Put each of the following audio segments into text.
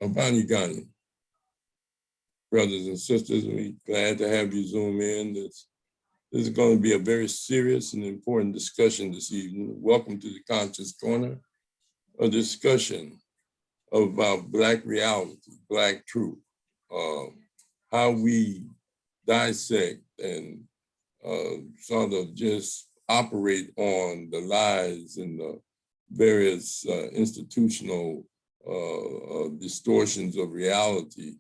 Abani Ghani, brothers and sisters, we're glad to have you Zoom in. This is going to be a very serious and important discussion this evening. Welcome to the Conscious Corner, a discussion about Black reality, Black truth, how we dissect and sort of just operate on the lies and the various institutional distortions of reality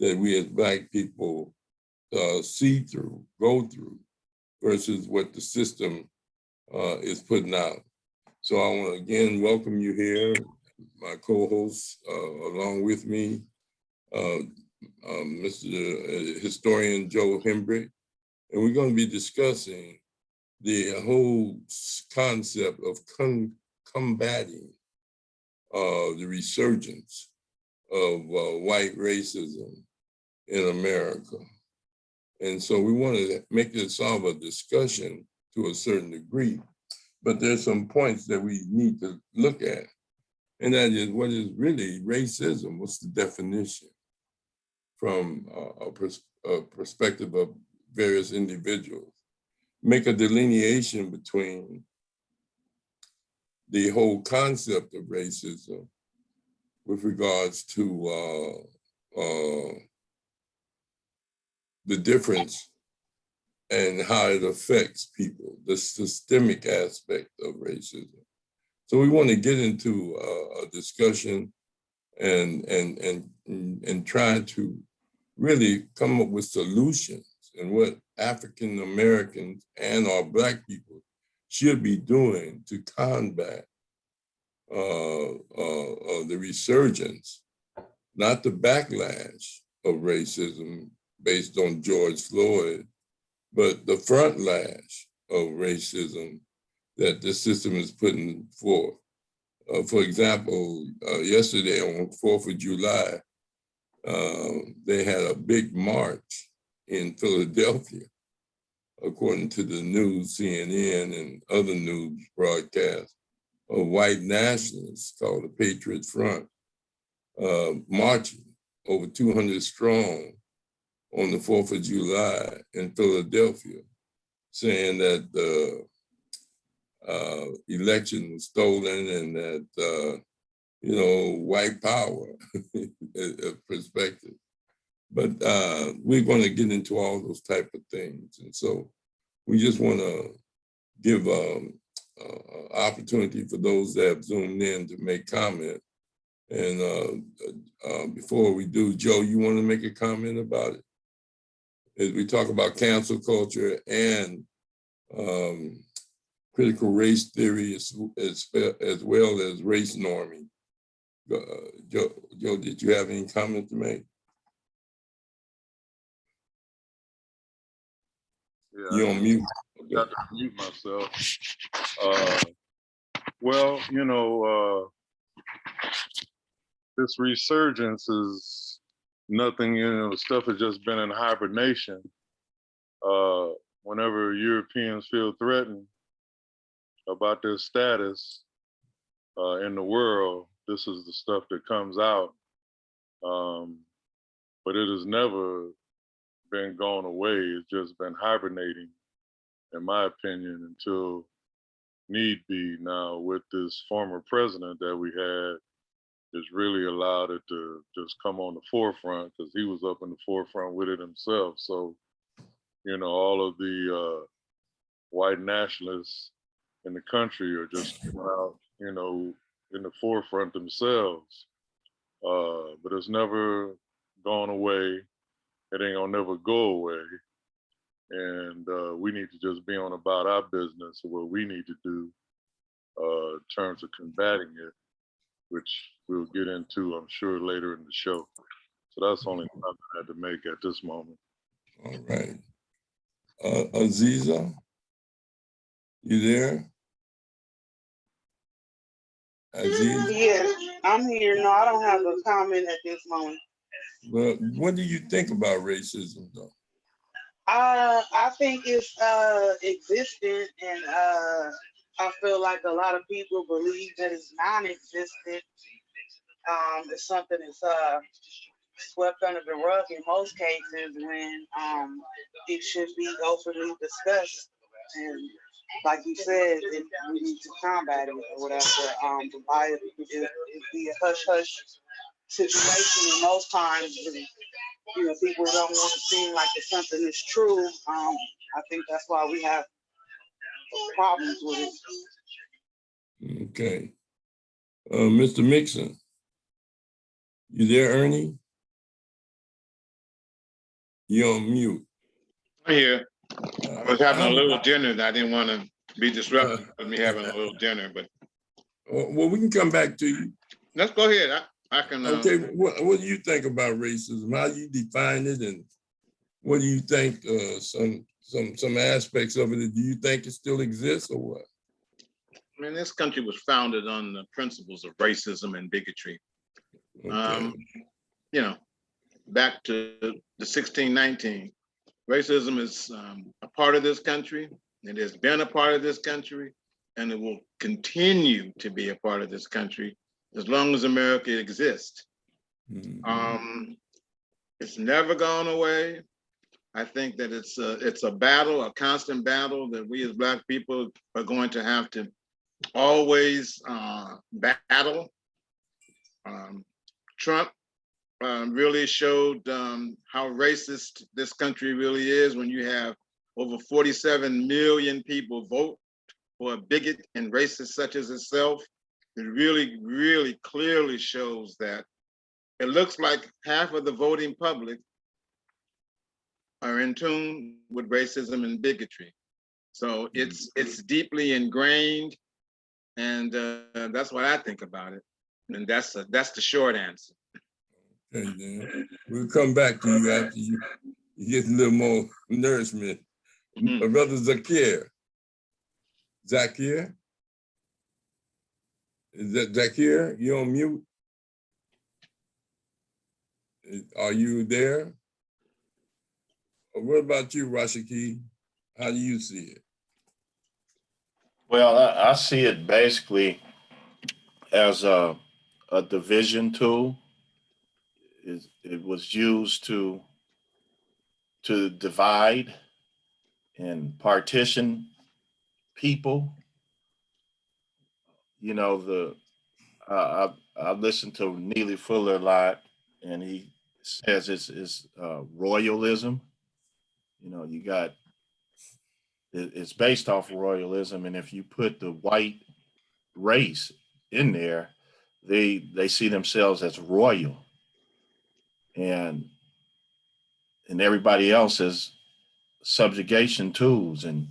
that we as Black people see through, go through, versus what the system is putting out. So I want to again welcome you here, my co-host along with me, Mr. Historian Joe Hembrick, and we're going to be discussing the whole concept of combating the resurgence of white racism in America. And so we want to make this sort of a discussion to a certain degree, but there's some points that we need to look at. And that is, what is really racism? What's the definition from a perspective of various individuals? Make a delineation between the whole concept of racism with regards to the difference and how it affects people, the systemic aspect of racism. So we want to get into a discussion and try to really come up with solutions and what African Americans and our Black people should be doing to combat the resurgence, not the backlash of racism based on George Floyd, but the front lash of racism that the system is putting forth. For example, yesterday on 4th of July, they had a big march in Philadelphia, according to the news, CNN and other news broadcasts, of white nationalists called the Patriot Front, marching over 200 strong on the 4th of July in Philadelphia, saying that the election was stolen and that, white power perspective. But we're going to get into all those type of things. And so we just want to give opportunity for those that have zoomed in to make comment. And before we do, Joe, you want to make a comment about it? As we talk about cancel culture and critical race theory as well as race norming. Joe, did you have any comment to make? Yeah, You're on mute. I got to mute myself. Well, this resurgence is nothing, stuff has just been in hibernation. Whenever Europeans feel threatened about their status in the world, this is the stuff that comes out. But it has never been gone away. It's just been hibernating, in my opinion, until need be. Now, with this former president that we had, it's really allowed it to just come on the forefront, because he was up in the forefront with it himself. So, all of the white nationalists in the country are just coming out, in the forefront themselves. But it's never gone away. It ain't gonna never go away. And we need to just be on about our business of what we need to do in terms of combating it, which we'll get into, I'm sure, later in the show. So that's the only comment I had to make at this moment. All right. Aziza, you there? Aziza? Yes, I'm here. No, I don't have a comment at this moment. Well, what do you think about racism, though? I think it's existent, and I feel like a lot of people believe that it's non-existent. It's something that's swept under the rug in most cases when it should be openly discussed. And like you said, we need to combat it or whatever. But why it be a hush hush situation, and most times, people don't want to seem like it's something that's true. I think that's why we have problems with it. Okay. Mr. Mixon, you there, Ernie? You're on mute. I'm here. I was having a little dinner and I didn't want to be disrupted with me having a little dinner, but. Well, we can come back to you. Let's go ahead. I can. Okay, what do you think about racism? How do you define it, and what do you think? Some aspects of it. Do you think it still exists, or what? I mean, this country was founded on the principles of racism and bigotry. Okay. Back to the 1619. Racism is a part of this country. It has been a part of this country, and it will continue to be a part of this country as long as America exists. Mm-hmm. It's never gone away. I think that it's a battle, a constant battle that we as Black people are going to have to always battle. Trump really showed how racist this country really is when you have over 47 million people vote for a bigot and racist such as itself. It really, really clearly shows that it looks like half of the voting public are in tune with racism and bigotry. So it's deeply ingrained, and that's what I think about it. And that's the short answer. Okay, then we'll come back to you after you get a little more nourishment. Brother Zakir. Zakir? Is that Zakir? You on mute? Are you there? Or what about you, Rashiki? How do you see it? Well, I see it basically as a division tool. It was used to divide and partition people. I listen to Neely Fuller a lot, and he says it's royalism. It's based off of royalism, and if you put the white race in there, they see themselves as royal, and everybody else as subjugation tools, and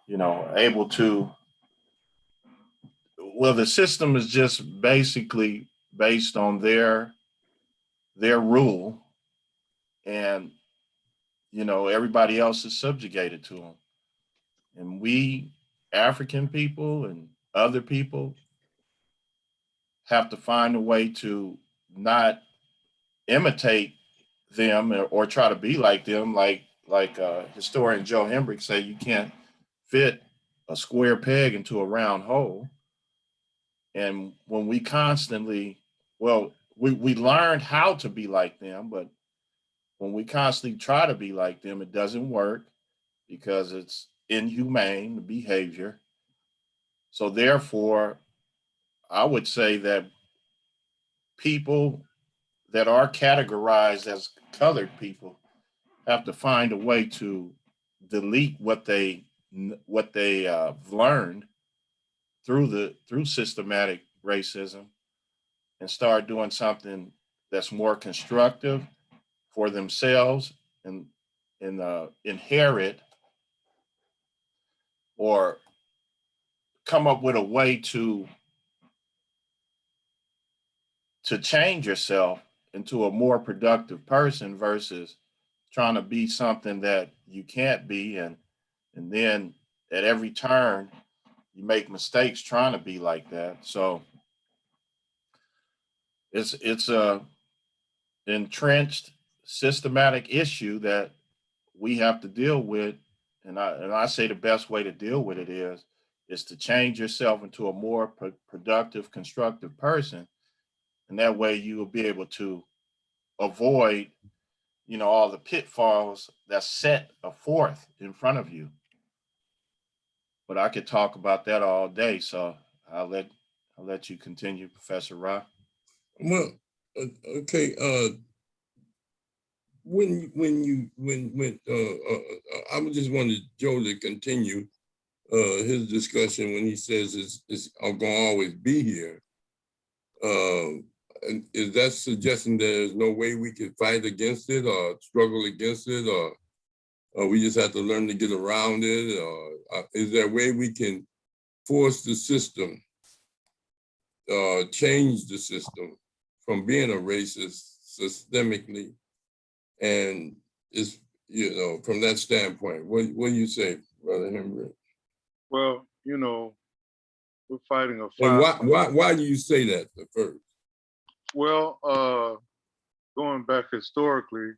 able to. Well, the system is just basically based on their rule, and everybody else is subjugated to them. And we African people and other people have to find a way to not imitate them or try to be like them. Like historian Joe Hembrick say, you can't fit a square peg into a round hole. And when we constantly, we learned how to be like them, but when we constantly try to be like them, it doesn't work because it's inhumane behavior. So therefore, I would say that people that are categorized as colored people have to find a way to delete what they learned through systematic racism and start doing something that's more constructive for themselves and inherit or come up with a way to change yourself into a more productive person versus trying to be something that you can't be, and then at every turn you make mistakes trying to be like that. So it's a entrenched systematic issue that we have to deal with, and I say the best way to deal with it is to change yourself into a more productive, constructive person. And that way you will be able to avoid, all the pitfalls that's set forth in front of you. But I could talk about that all day. So I'll let you continue, Professor Rahh. Well, okay. I would just wanted Joe to continue his discussion when he says it's going to always be here. And is that suggesting there's no way we could fight against it or struggle against it, or we just have to learn to get around it? Or is there a way we can force the system, change the system from being a racist systemically? And it's, from that standpoint, what do you say, Brother Hembrick? Well, we're fighting a And fight. why do you say that at first? Well, going back historically,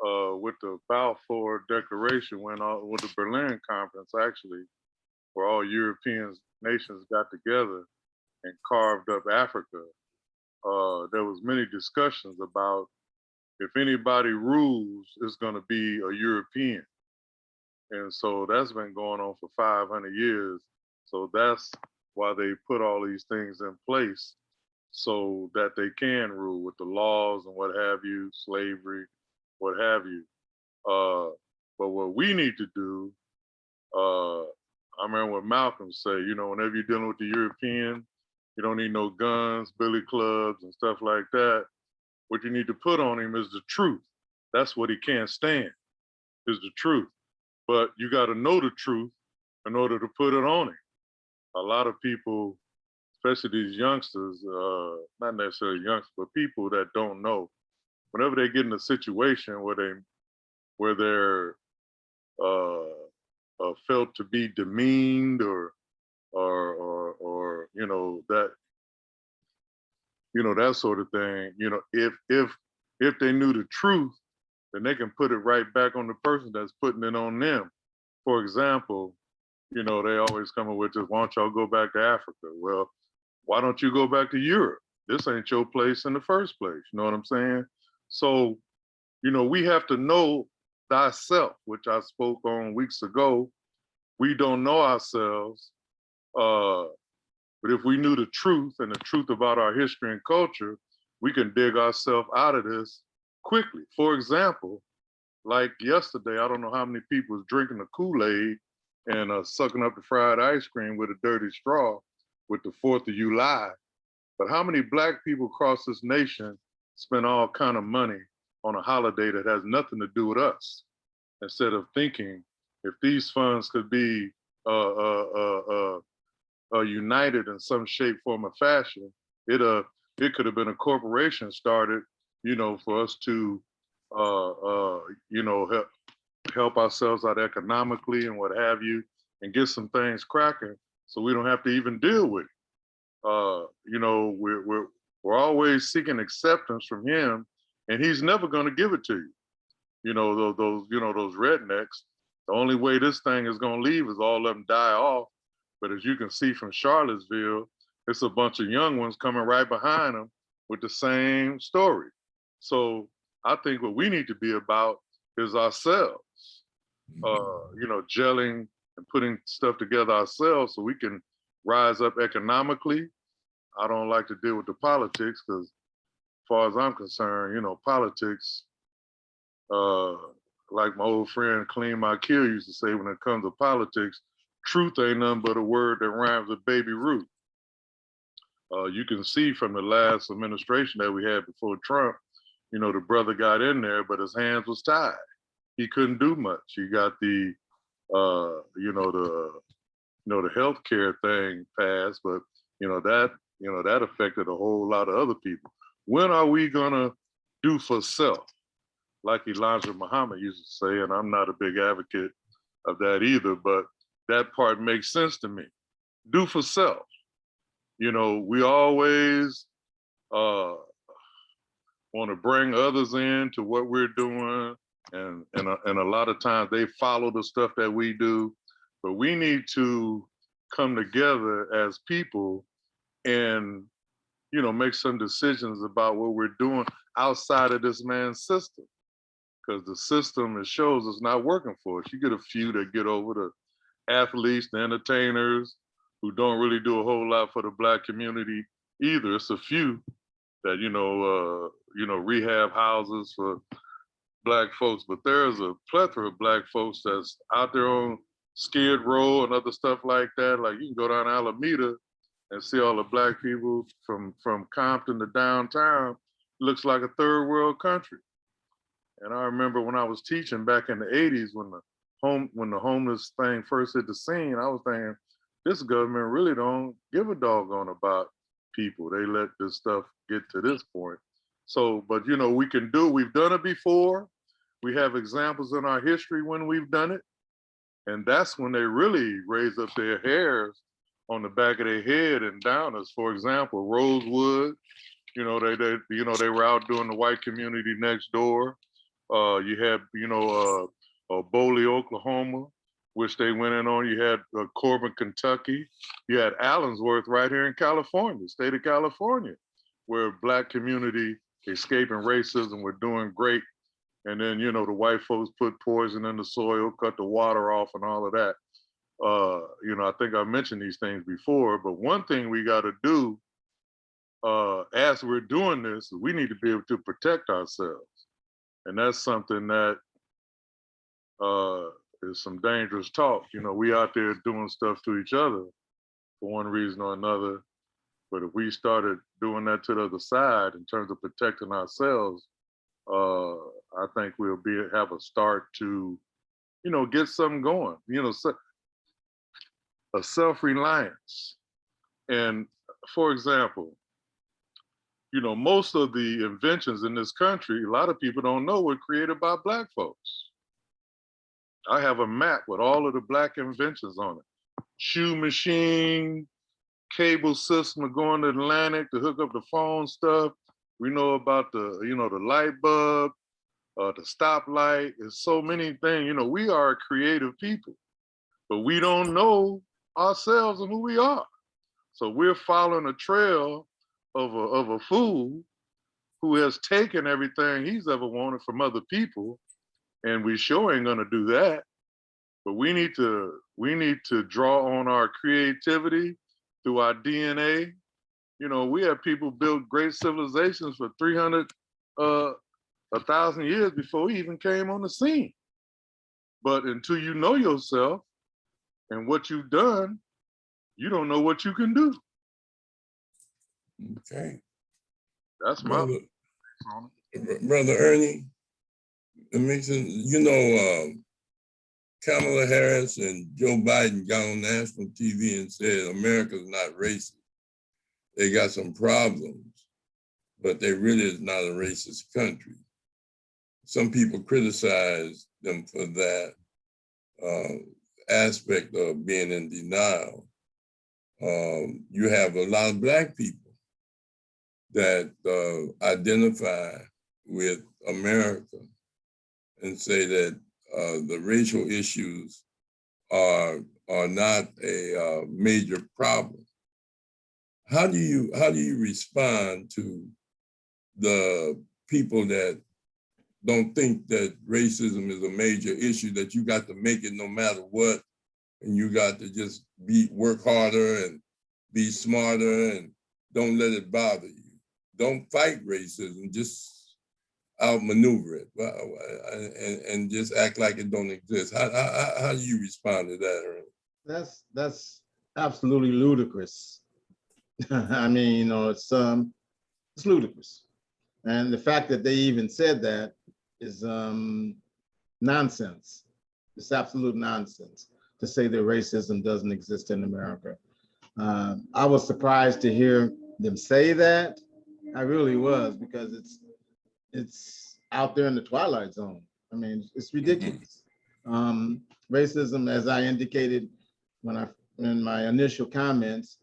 with the Balfour Declaration, with the Berlin Conference, actually, where all European nations got together and carved up Africa, there was many discussions about if anybody rules, it's going to be a European. And so that's been going on for 500 years. So that's why they put all these things in place so that they can rule with the laws and what have you, slavery, what have you. But what we need to do, I remember what Malcolm said, whenever you're dealing with the European, you don't need no guns, billy clubs, and stuff like that. What you need to put on him is the truth. That's what he can't stand, is the truth. But you got to know the truth in order to put it on him. A lot of people, especially these youngsters, not necessarily youngsters, but people that don't know, whenever they get in a situation where they're felt to be demeaned or that sort of thing, if they knew the truth, then they can put it right back on the person that's putting it on them. For example, they always come up with this, why don't y'all go back to Africa? Well, why don't you go back to Europe? This ain't your place in the first place. You know what I'm saying? So, we have to know thyself, which I spoke on weeks ago. We don't know ourselves, but if we knew the truth and the truth about our history and culture, we can dig ourselves out of this quickly. For example, like yesterday, I don't know how many people was drinking the Kool-Aid and sucking up the fried ice cream with a dirty straw with the 4th of July. But how many Black people across this nation spend all kind of money on a holiday that has nothing to do with us, instead of thinking if these funds could be united in some shape, form, or fashion, it could have been a corporation started, for us to, help ourselves out economically and what have you, and get some things cracking, so we don't have to even deal with it. We're always seeking acceptance from him, and he's never going to give it to you. Those rednecks. The only way this thing is going to leave is all of them die off. But as you can see from Charlottesville, it's a bunch of young ones coming right behind them with the same story. So I think what we need to be about is ourselves, gelling and putting stuff together ourselves so we can rise up economically. I don't like to deal with the politics because as far as I'm concerned, politics, like my old friend Clean My Kill used to say, when it comes to politics, truth ain't nothing but a word that rhymes with Baby Ruth. You can see from the last administration that we had before Trump, the brother got in there, but his hands was tied. He couldn't do much. He got the healthcare thing passed, but that affected a whole lot of other people. When are we gonna do for self? Like Elijah Muhammad used to say, and I'm not a big advocate of that either, but that part makes sense to me. Do for self. We always want to bring others in to what we're doing And a lot of times they follow the stuff that we do, but we need to come together as people and, you know, make some decisions about what we're doing outside of this man's system. Because the system, it shows, is not working for us. You get a few that get over, the athletes, the entertainers, who don't really do a whole lot for the Black community either. It's a few that, you know, rehab houses for Black folks, but there's a plethora of Black folks that's out there on Skid Row and other stuff like that. Like, you can go down to Alameda and see all the Black people from Compton to downtown. Looks like a third world country. And I remember when I was teaching back in the 80s, when the homeless thing first hit the scene, I was thinking, this government really don't give a doggone about people. They let this stuff get to this point. So, but you know, we've done it before. We have examples in our history when we've done it. And that's when they really raise up their hairs on the back of their head and down us. For example, Rosewood, you know, they were out doing the white community next door. You had, Boley, Oklahoma, which they went in on. You had Corbin, Kentucky. You had Allensworth right here in California, state of California, where Black community escaping racism were doing great. And then, you know, the white folks put poison in the soil, cut the water off and all of that. You know, I think I mentioned these things before, but one thing we got to do as we're doing this, we need to be able to protect ourselves. And that's something that is some dangerous talk. You know, we out there doing stuff to each other for one reason or another. But if we started doing that to the other side in terms of protecting ourselves, I think we'll have a start to, you know, get something going, you know, a self-reliance. And for example, you know, most of the inventions in this country, a lot of people don't know were created by Black folks. I have a map with all of the Black inventions on it. Shoe machine, cable system to go in the Atlantic to hook up the phone stuff. We know about the, you know, the light bulb, the stoplight. There's so many things. You know, we are creative people, but we don't know ourselves and who we are. So we're following a trail of a fool who has taken everything he's ever wanted from other people, and we sure ain't gonna do that. But we need to draw on our creativity through our DNA. You know, we have people build great civilizations for 300, 1,000 years before we even came on the scene. But until you know yourself and what you've done, you don't know what you can do. Okay. That's my Brother Ernie, you know, Kamala Harris and Joe Biden got on national TV and said America's not racist. They got some problems, but they really is not a racist country. Some people criticize them for that aspect of being in denial. You have a lot of Black people that identify with America and say that the racial issues are not a major problem. How do you respond to the people that don't think that racism is a major issue, that you got to make it no matter what, and you got to just work harder and be smarter and don't let it bother you? Don't fight racism, just outmaneuver it and just act like it don't exist. How do you respond to that, Ernie? That's absolutely ludicrous. I mean, you know, it's ludicrous. And the fact that they even said that is nonsense. It's absolute nonsense to say that racism doesn't exist in America. I was surprised to hear them say that. I really was, because it's out there in the twilight zone. I mean, it's ridiculous. Racism, as I indicated in my initial comments,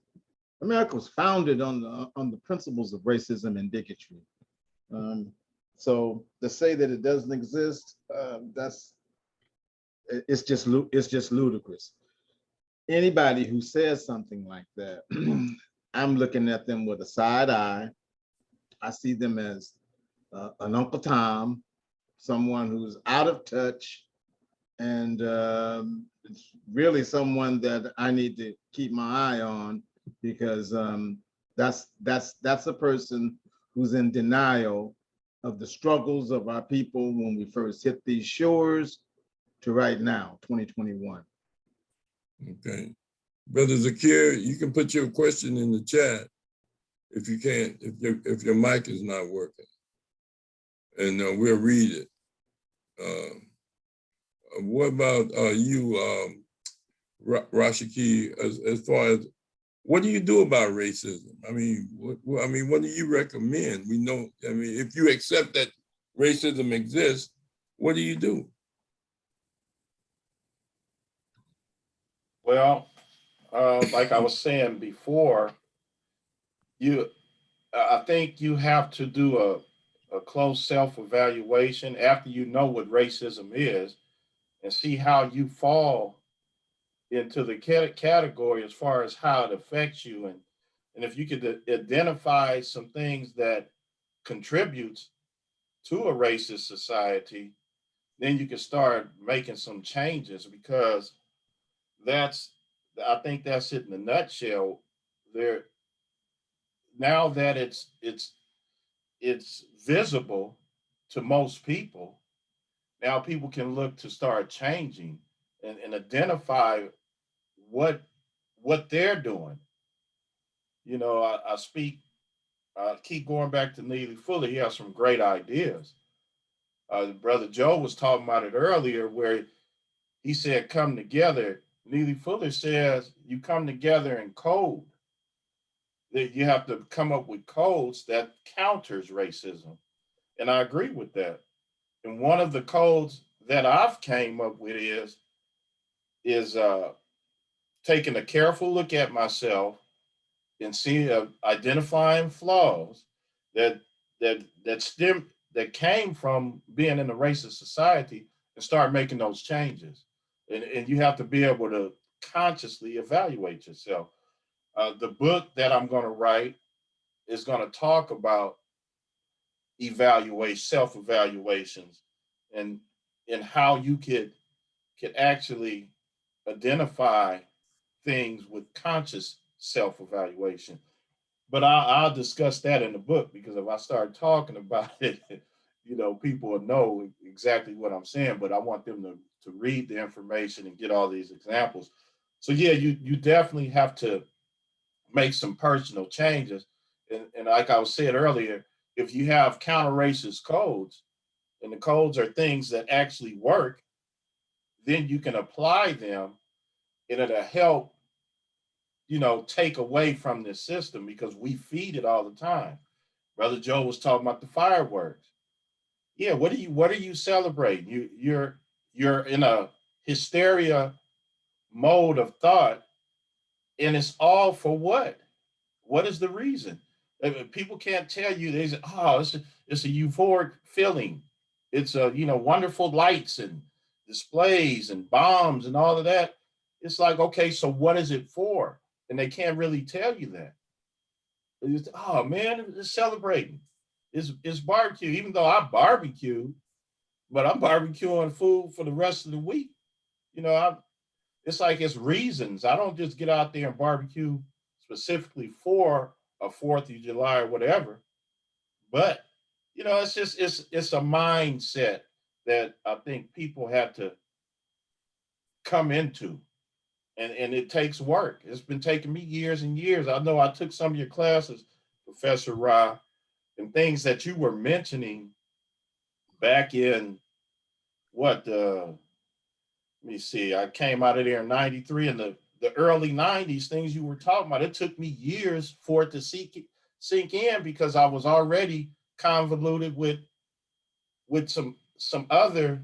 America was founded on the principles of racism and bigotry. So to say that it doesn't exist, it's just ludicrous. Anybody who says something like that, I'm looking at them with a side eye. I see them as an Uncle Tom, someone who's out of touch, and it's really someone that I need to keep my eye on, because that's a person who's in denial of the struggles of our people when we first hit these shores to right now, 2021. Okay. Brother Zakir, you can put your question in the chat if you can't, if your mic is not working. And we'll read it. What about you, Rashiki, as far as what do you do about racism? I mean, what do you recommend? We know, I mean, if you accept that racism exists, what do you do? Well, like I was saying before, I think you have to do a close self-evaluation after you know what racism is, and see how you fall into the category as far as how it affects you, and if you could identify some things that contributes to a racist society, then you can start making some changes, because that's I think that's it in a nutshell. There, now that it's visible to most people, now people can look to start changing and identify what they're doing. You know, I keep going back to Neely Fuller. He has some great ideas. Brother Joe was talking about it earlier, where he said, come together. Neely Fuller says you come together in code. That you have to come up with codes that counters racism. And I agree with that. And one of the codes that I've came up with is taking a careful look at myself and see identifying flaws that that came from being in a racist society, and start making those changes. And you have to be able to consciously evaluate yourself. The book that I'm going to write is going to talk about self-evaluations, and how you could actually identify things with conscious self-evaluation. But I'll discuss that in the book, because if I start talking about it, people will know exactly what I'm saying. But I want them to read the information and get all these examples. So yeah, you definitely have to make some personal changes. And like I was saying earlier, if you have counter-racist codes, and the codes are things that actually work, then you can apply them, and it'll help, take away from this system, because we feed it all the time. Brother Joe was talking about the fireworks. Yeah, what are you celebrating? You're in a hysteria mode of thought, and it's all for what? What is the reason? People can't tell you. They say, "Oh, it's a euphoric feeling. It's a wonderful lights and displays and bombs and all of that." It's like, okay, so what is it for? And they can't really tell you that. Just, oh man, it's celebrating. It's barbecue. Even though I barbecue, but I'm barbecuing food for the rest of the week. It's like it's reasons. I don't just get out there and barbecue specifically for a 4th of July or whatever. But it's just it's a mindset that I think people have to come into. And it takes work. It's been taking me years and years. I know I took some of your classes, Professor Rahh, and things that you were mentioning back in let me see, I came out of there in 93, in the early 90s, things you were talking about. It took me years for it to sink in, because I was already convoluted with some other,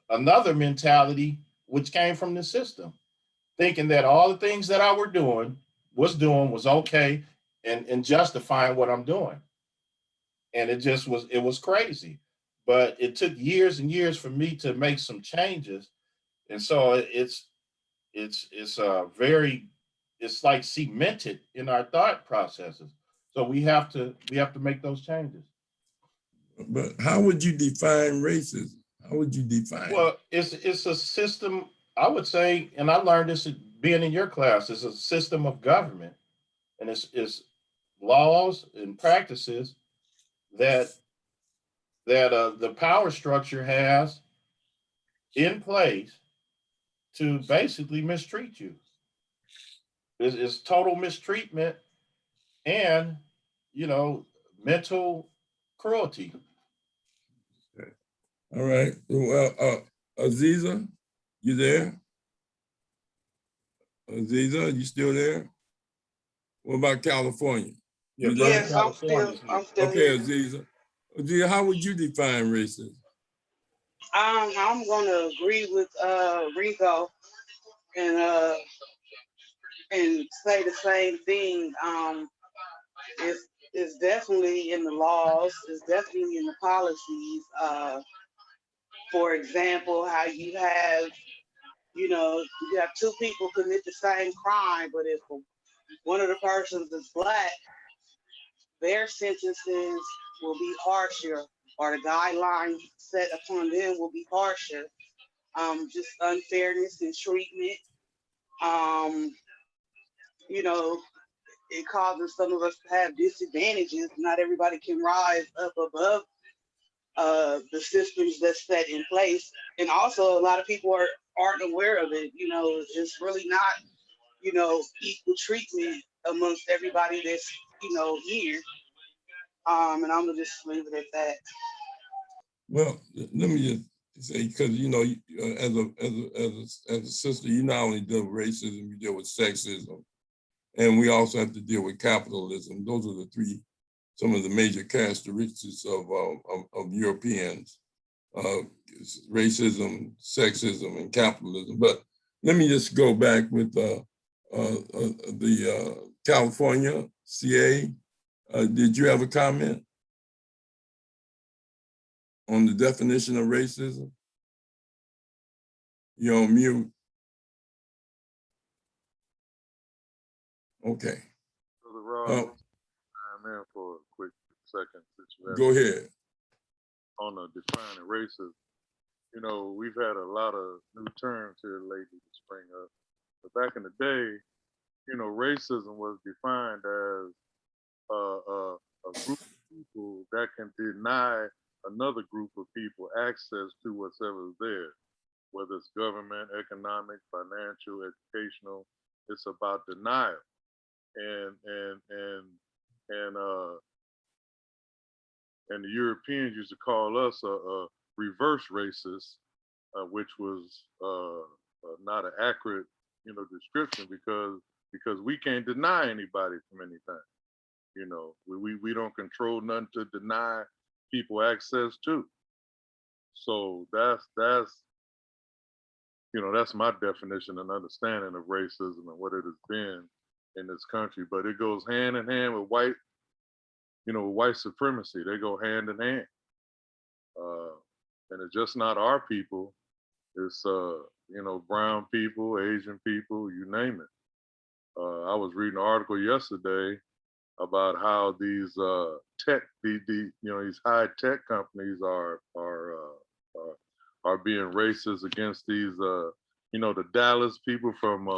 another mentality which came from the system, thinking that all the things that I was doing was okay, and justifying what I'm doing. And it was crazy. But it took years and years for me to make some changes. And so it's like cemented in our thought processes. So we have to make those changes. But how would you define racism? How would you define it? Well, it's a system, I would say, and I learned this being in your class, it's a system of government, and it's laws and practices that the power structure has in place to basically mistreat you. It's total mistreatment and, mental cruelty. All right. Well, Aziza, you there? Aziza, you still there? What about California? Yeah, You Brother there? Yes, California's here. I'm still Okay, here. Aziza. Aziza, how would you define racism? I'm gonna agree with Rico and say the same thing. It's definitely in the laws. It's definitely in the policies. For example, how you have two people commit the same crime, but if one of the persons is black, their sentences will be harsher, or the guidelines set upon them will be harsher. Just unfairness in treatment. Um, it causes some of us to have disadvantages. Not everybody can rise up above the systems that's set in place. And also a lot of people aren't aware of it. It's really not, equal treatment amongst everybody that's, here. And I'm gonna just leave it at that. Well, let me just say, because as a sister, you not only deal with racism, you deal with sexism, and we also have to deal with capitalism. Those are some of the major characteristics of Europeans: racism, sexism, and capitalism. But let me just go back with the California CA. Did you have a comment on the definition of racism? You're on mute. Okay. Brother Rahh, I'm in for a quick second. Go ahead. On defining racism. We've had a lot of new terms here lately to spring up. But back in the day, racism was defined as a group of people that can deny another group of people access to whatever is there, whether it's government, economic, financial, educational. It's about denial. And the Europeans used to call us a reverse racist, which was not an accurate, description because we can't deny anybody from anything. We don't control nothing to deny people access to. So that's my definition and understanding of racism and what it has been in this country. But it goes hand in hand with white supremacy. They go hand in hand. And it's just not our people. It's brown people, Asian people, you name it. I was reading an article yesterday about how these these high tech companies are being racist against these the Dallas people from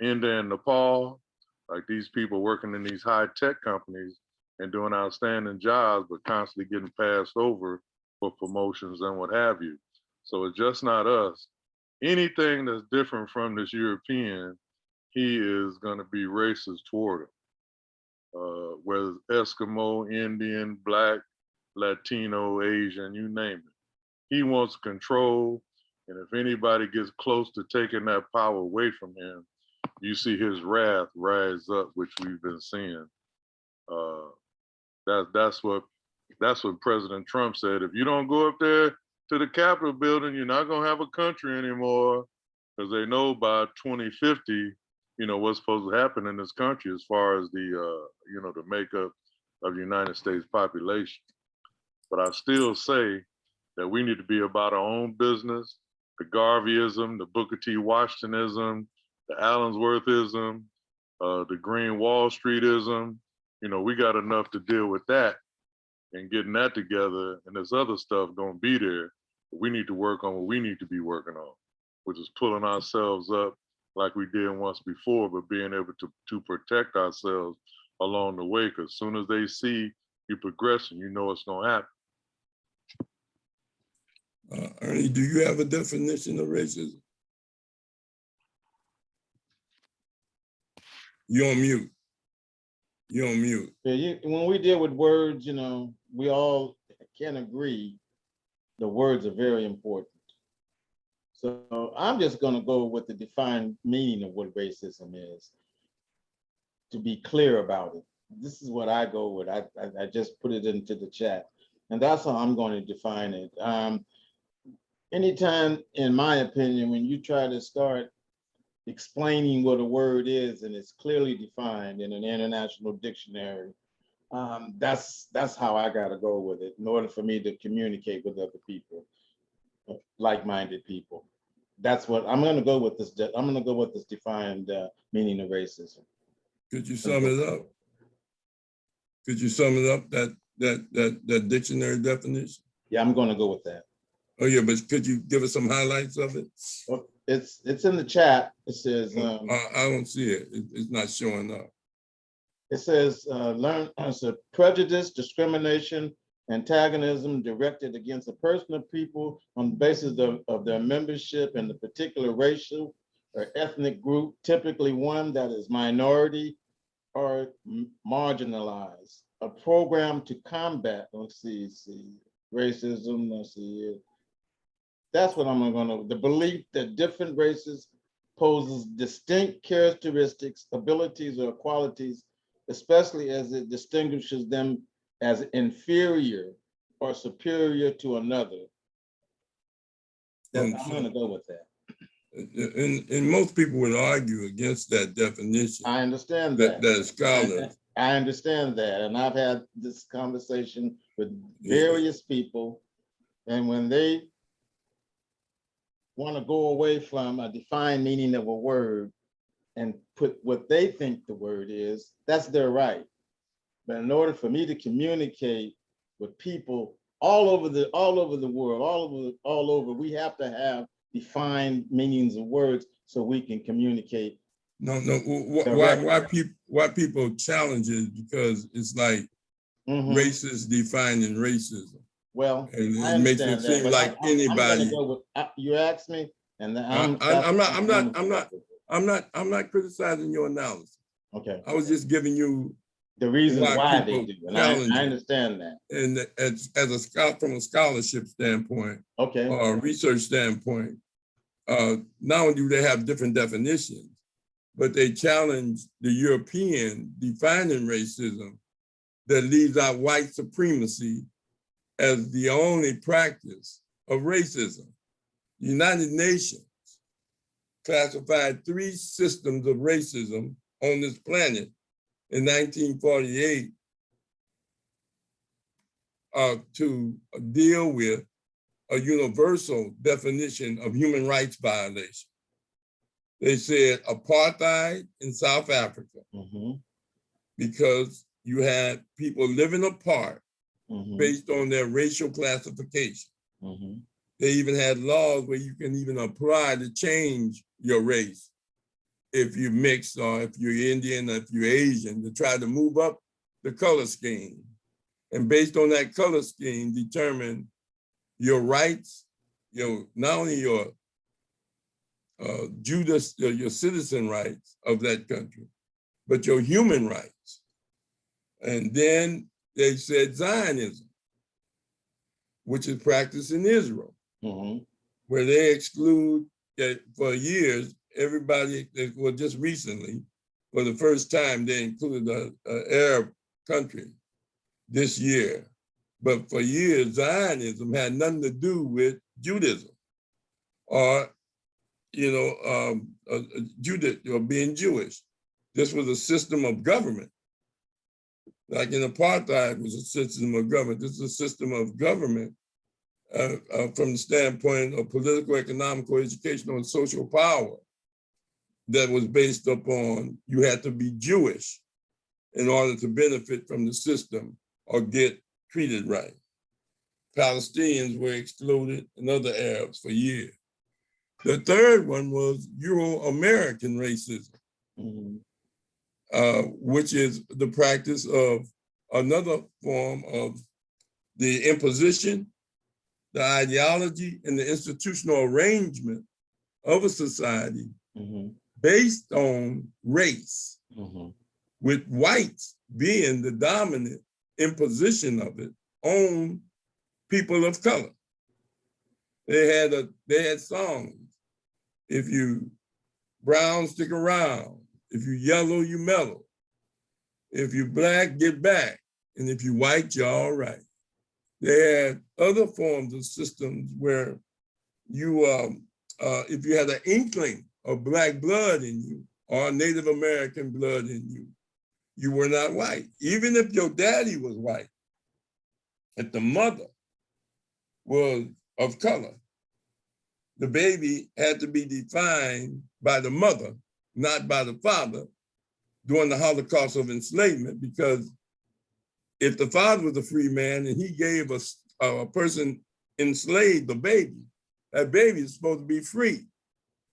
India and Nepal. Like these people working in these high tech companies and doing outstanding jobs, but constantly getting passed over for promotions and what have you. So it's just not us. Anything that's different from this European, he is going to be racist toward him. Whether it's Eskimo, Indian, Black, Latino, Asian, you name it. He wants control. And if anybody gets close to taking that power away from him, you see his wrath rise up, which we've been seeing. That's what President Trump said. If you don't go up there to the Capitol building, you're not gonna have a country anymore, because they know by 2050 what's supposed to happen in this country as far as the makeup of the United States population. But I still say that we need to be about our own business. The Garveyism, the Booker T. Washingtonism, the Allensworthism, the Green Wall Streetism, we got enough to deal with that and getting that together, and this other stuff gonna be there. But we need to work on what we need to be working on, which is pulling ourselves up like we did once before, but being able to protect ourselves along the way, because as soon as they see you progressing, it's gonna happen. Ernie, do you have a definition of racism? You're on mute. You're on mute. Yeah, when we deal with words, we all can agree the words are very important. So I'm just going to go with the defined meaning of what racism is, to be clear about it. This is what I go with. I just put it into the chat, and that's how I'm going to define it. Anytime, in my opinion, when you try to start explaining what a word is and it's clearly defined in an international dictionary, that's how I got to go with it in order for me to communicate with other people, like-minded people. That's what I'm going to go with. I'm going to go with this defined meaning of racism. Could you sum it up? Could you sum it up, that dictionary definition? Yeah, I'm going to go with that. Oh yeah, but could you give us some highlights of it? It's in the chat. It says I don't see it. It's not showing up. It says prejudice, discrimination, antagonism directed against a person or people on the basis of their membership in a particular racial or ethnic group, typically one that is minority or marginalized. A program to combat, racism, that's what I'm gonna, the belief that different races poses distinct characteristics, abilities, or qualities, especially as it distinguishes them as inferior or superior to another. I'm gonna go with that. And most people would argue against that definition. I understand that. That scholars. I understand that, and I've had this conversation with various people, and when they want to go away from a defined meaning of a word and put what they think the word is, that's their right. But in order for me to communicate with people all over the world, all over, we have to have defined meanings of words so we can communicate. No. Why people challenge it, because it's like racist defining racism. Well, and it makes it seem like anybody. I'm go with, you asked me, and I'm not criticizing your analysis. Okay. I was just giving you the reason why they do, and I understand that. And as from a scholarship standpoint, okay, or a research standpoint, not only do they have different definitions, but they challenge the European defining racism that leaves out white supremacy as the only practice of racism. The United Nations classified 3 systems of racism on this planet in 1948 to deal with a universal definition of human rights violation. They said apartheid in South Africa, because you had people living apart based on their racial classification. They even had laws where you can even apply to change your race if you're mixed, or if you're Indian, or if you're Asian, to try to move up the color scheme. And based on that color scheme, determine your rights, not only your your citizen rights of that country, but your human rights. And then they said Zionism, which is practiced in Israel, where they exclude, for years, everybody, well, just recently, for the first time, they included an Arab country this year. But for years, Zionism had nothing to do with Judaism or Judith, or being Jewish. This was a system of government. Like in apartheid was a system of government. This is a system of government from the standpoint of political, economical, educational, and social power that was based upon you had to be Jewish in order to benefit from the system or get treated right. Palestinians were excluded and other Arabs for years. The third one was Euro-American racism, which is the practice of another form of the imposition, the ideology, and the institutional arrangement of a society based on race, with whites being the dominant imposition of it on people of color. They had songs. If you brown, stick around. If you yellow, you mellow. If you black, get back. And if you white, you're all right. They had other forms of systems where you, if you had an inkling of black blood in you or Native American blood in you, you were not white. Even if your daddy was white, if the mother was of color, the baby had to be defined by the mother, not by the father, during the Holocaust of enslavement, because if the father was a free man and he gave a person enslaved the baby, that baby is supposed to be free.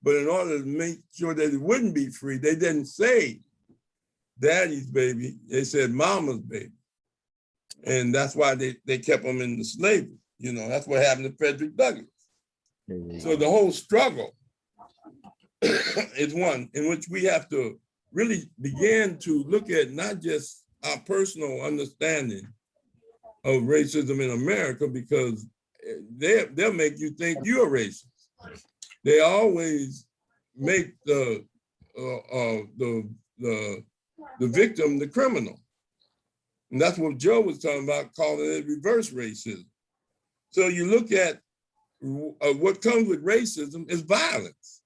But in order to make sure that it wouldn't be free, they didn't say daddy's baby, they said mama's baby. And that's why they kept them in the slavery. That's what happened to Frederick Douglass. So the whole struggle is one in which we have to really begin to look at not just our personal understanding of racism in America, because they'll make you think you're racist. They always make the victim the criminal. And that's what Joe was talking about, calling it reverse racism. So you look at what comes with racism is violence.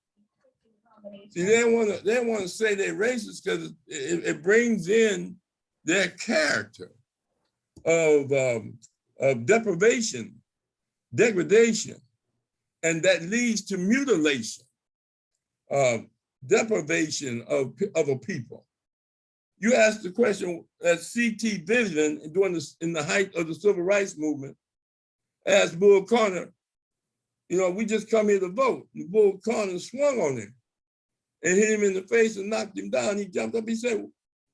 See, they don't want to say they're racist because it brings in their character of deprivation, degradation, and that leads to mutilation, deprivation of a people. You asked the question that C.T. Vivian in the height of the civil rights movement asked Bull Connor, we just come here to vote. And Bull Connor swung on him and hit him in the face and knocked him down. He jumped up, he said,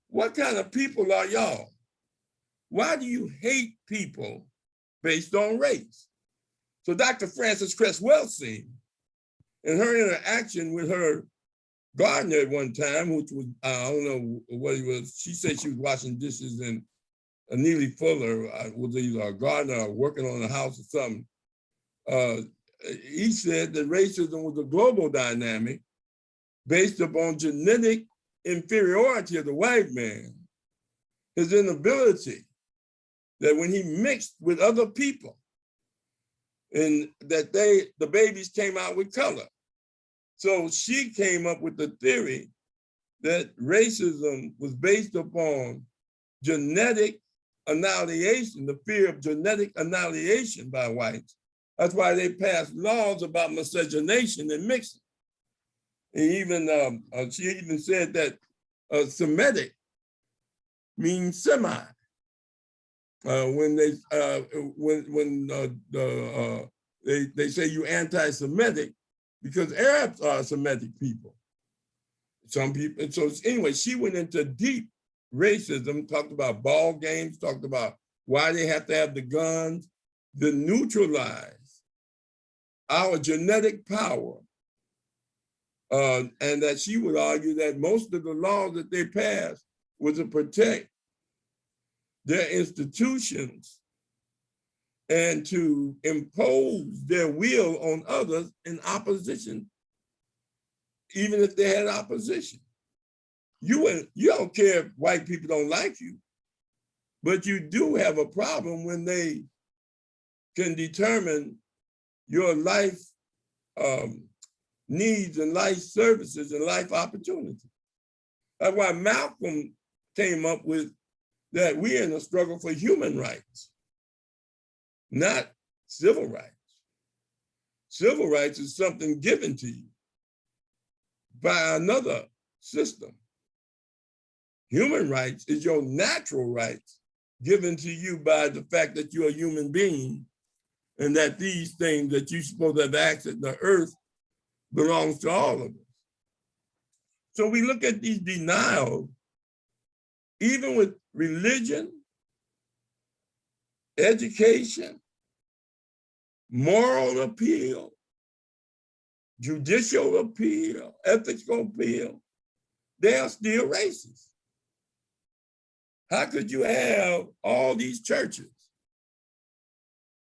what kind of people are y'all? Why do you hate people based on race? So Dr. Frances Cress Welsing, in her interaction with her gardener at one time, which was, I don't know what he was, she said she was washing dishes and Neely Fuller was either a gardener or working on a house or something. He said that racism was a global dynamic based upon genetic inferiority of the white man, his inability that when he mixed with other people, and that the babies came out with color. So she came up with the theory that racism was based upon genetic annihilation, the fear of genetic annihilation by whites. That's why they passed laws about miscegenation and mixing. And she even said that Semitic means semi. When they say you anti-Semitic, because Arabs are Semitic people. Some people, and so anyway, she went into deep racism, talked about ball games, talked about why they have to have the guns to neutralize our genetic power. And that she would argue that most of the laws that they passed was to protect their institutions and to impose their will on others in opposition, even if they had opposition. You don't care if white people don't like you, but you do have a problem when they can determine your life needs and life services and life opportunities. That's why Malcolm came up with that we're in a struggle for human rights, not civil rights. Civil rights is something given to you by another system. Human rights is your natural rights given to you by the fact that you're a human being and that these things that you're supposed to have access to the earth belongs to all of us. So we look at these denials, even with religion, education, moral appeal, judicial appeal, ethical appeal, they are still racist. How could you have all these churches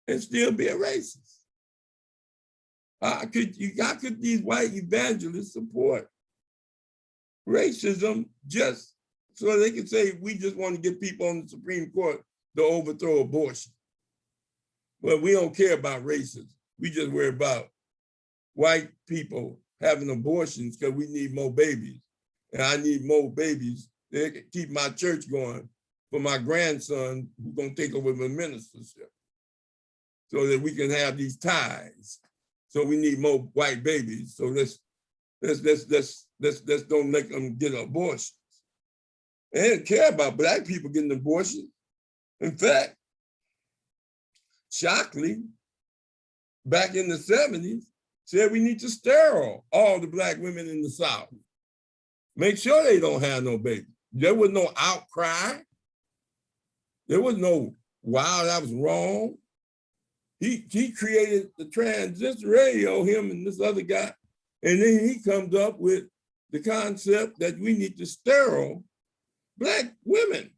and still be a racist? How could these white evangelists support racism just so they can say, we just want to get people on the Supreme Court to overthrow abortion? Well, we don't care about racism. We just worry about white people having abortions because we need more babies. And I need more babies to keep my church going for my grandson who's gonna take over the ministership so that we can have these ties. So we need more white babies. So let's don't make them get abortions. They didn't care about black people getting abortions. In fact, Shockley, back in the 70s, said we need to sterile all the black women in the South. Make sure they don't have no baby. There was no outcry. There was no, wow, that was wrong. He created the transistor radio, him and this other guy, and then he comes up with the concept that we need to sterile black women.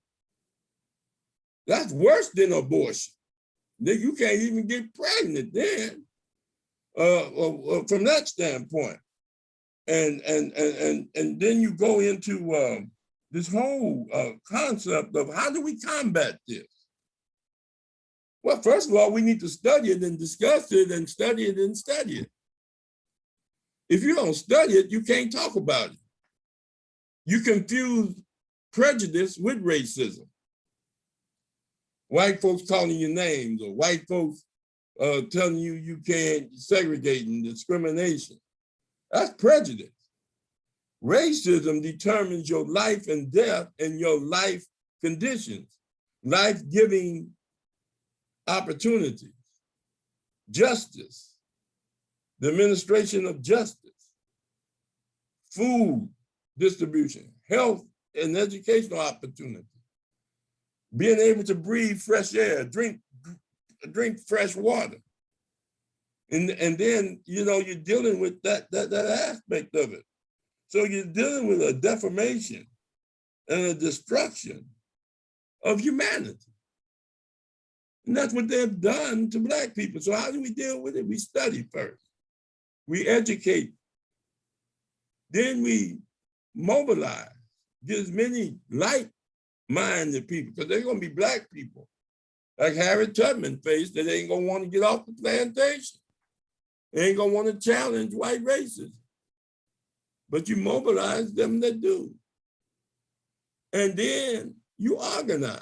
That's worse than abortion. You can't even get pregnant then from that standpoint. And then you go into this whole concept of how do we combat this? Well, first of all, we need to study it and discuss it and study it and study it. If you don't study it, you can't talk about it. You confuse prejudice with racism. White folks calling you names, or white folks telling you you can't segregate and discrimination. That's prejudice. Racism determines your life and death and your life conditions, life-giving opportunities, justice, the administration of justice, food distribution, health and educational opportunities, being able to breathe fresh air, drink fresh water. And then, you're dealing with that aspect of it. So you're dealing with a deformation and a destruction of humanity. And that's what they've done to Black people. So how do we deal with it? We study first. We educate. Then we mobilize, get as many like-minded people, because they're going to be Black people, like Harriet Tubman faced, that ain't going to want to get off the plantation. They ain't going to want to challenge white racism. But you mobilize them that do. And then you organize.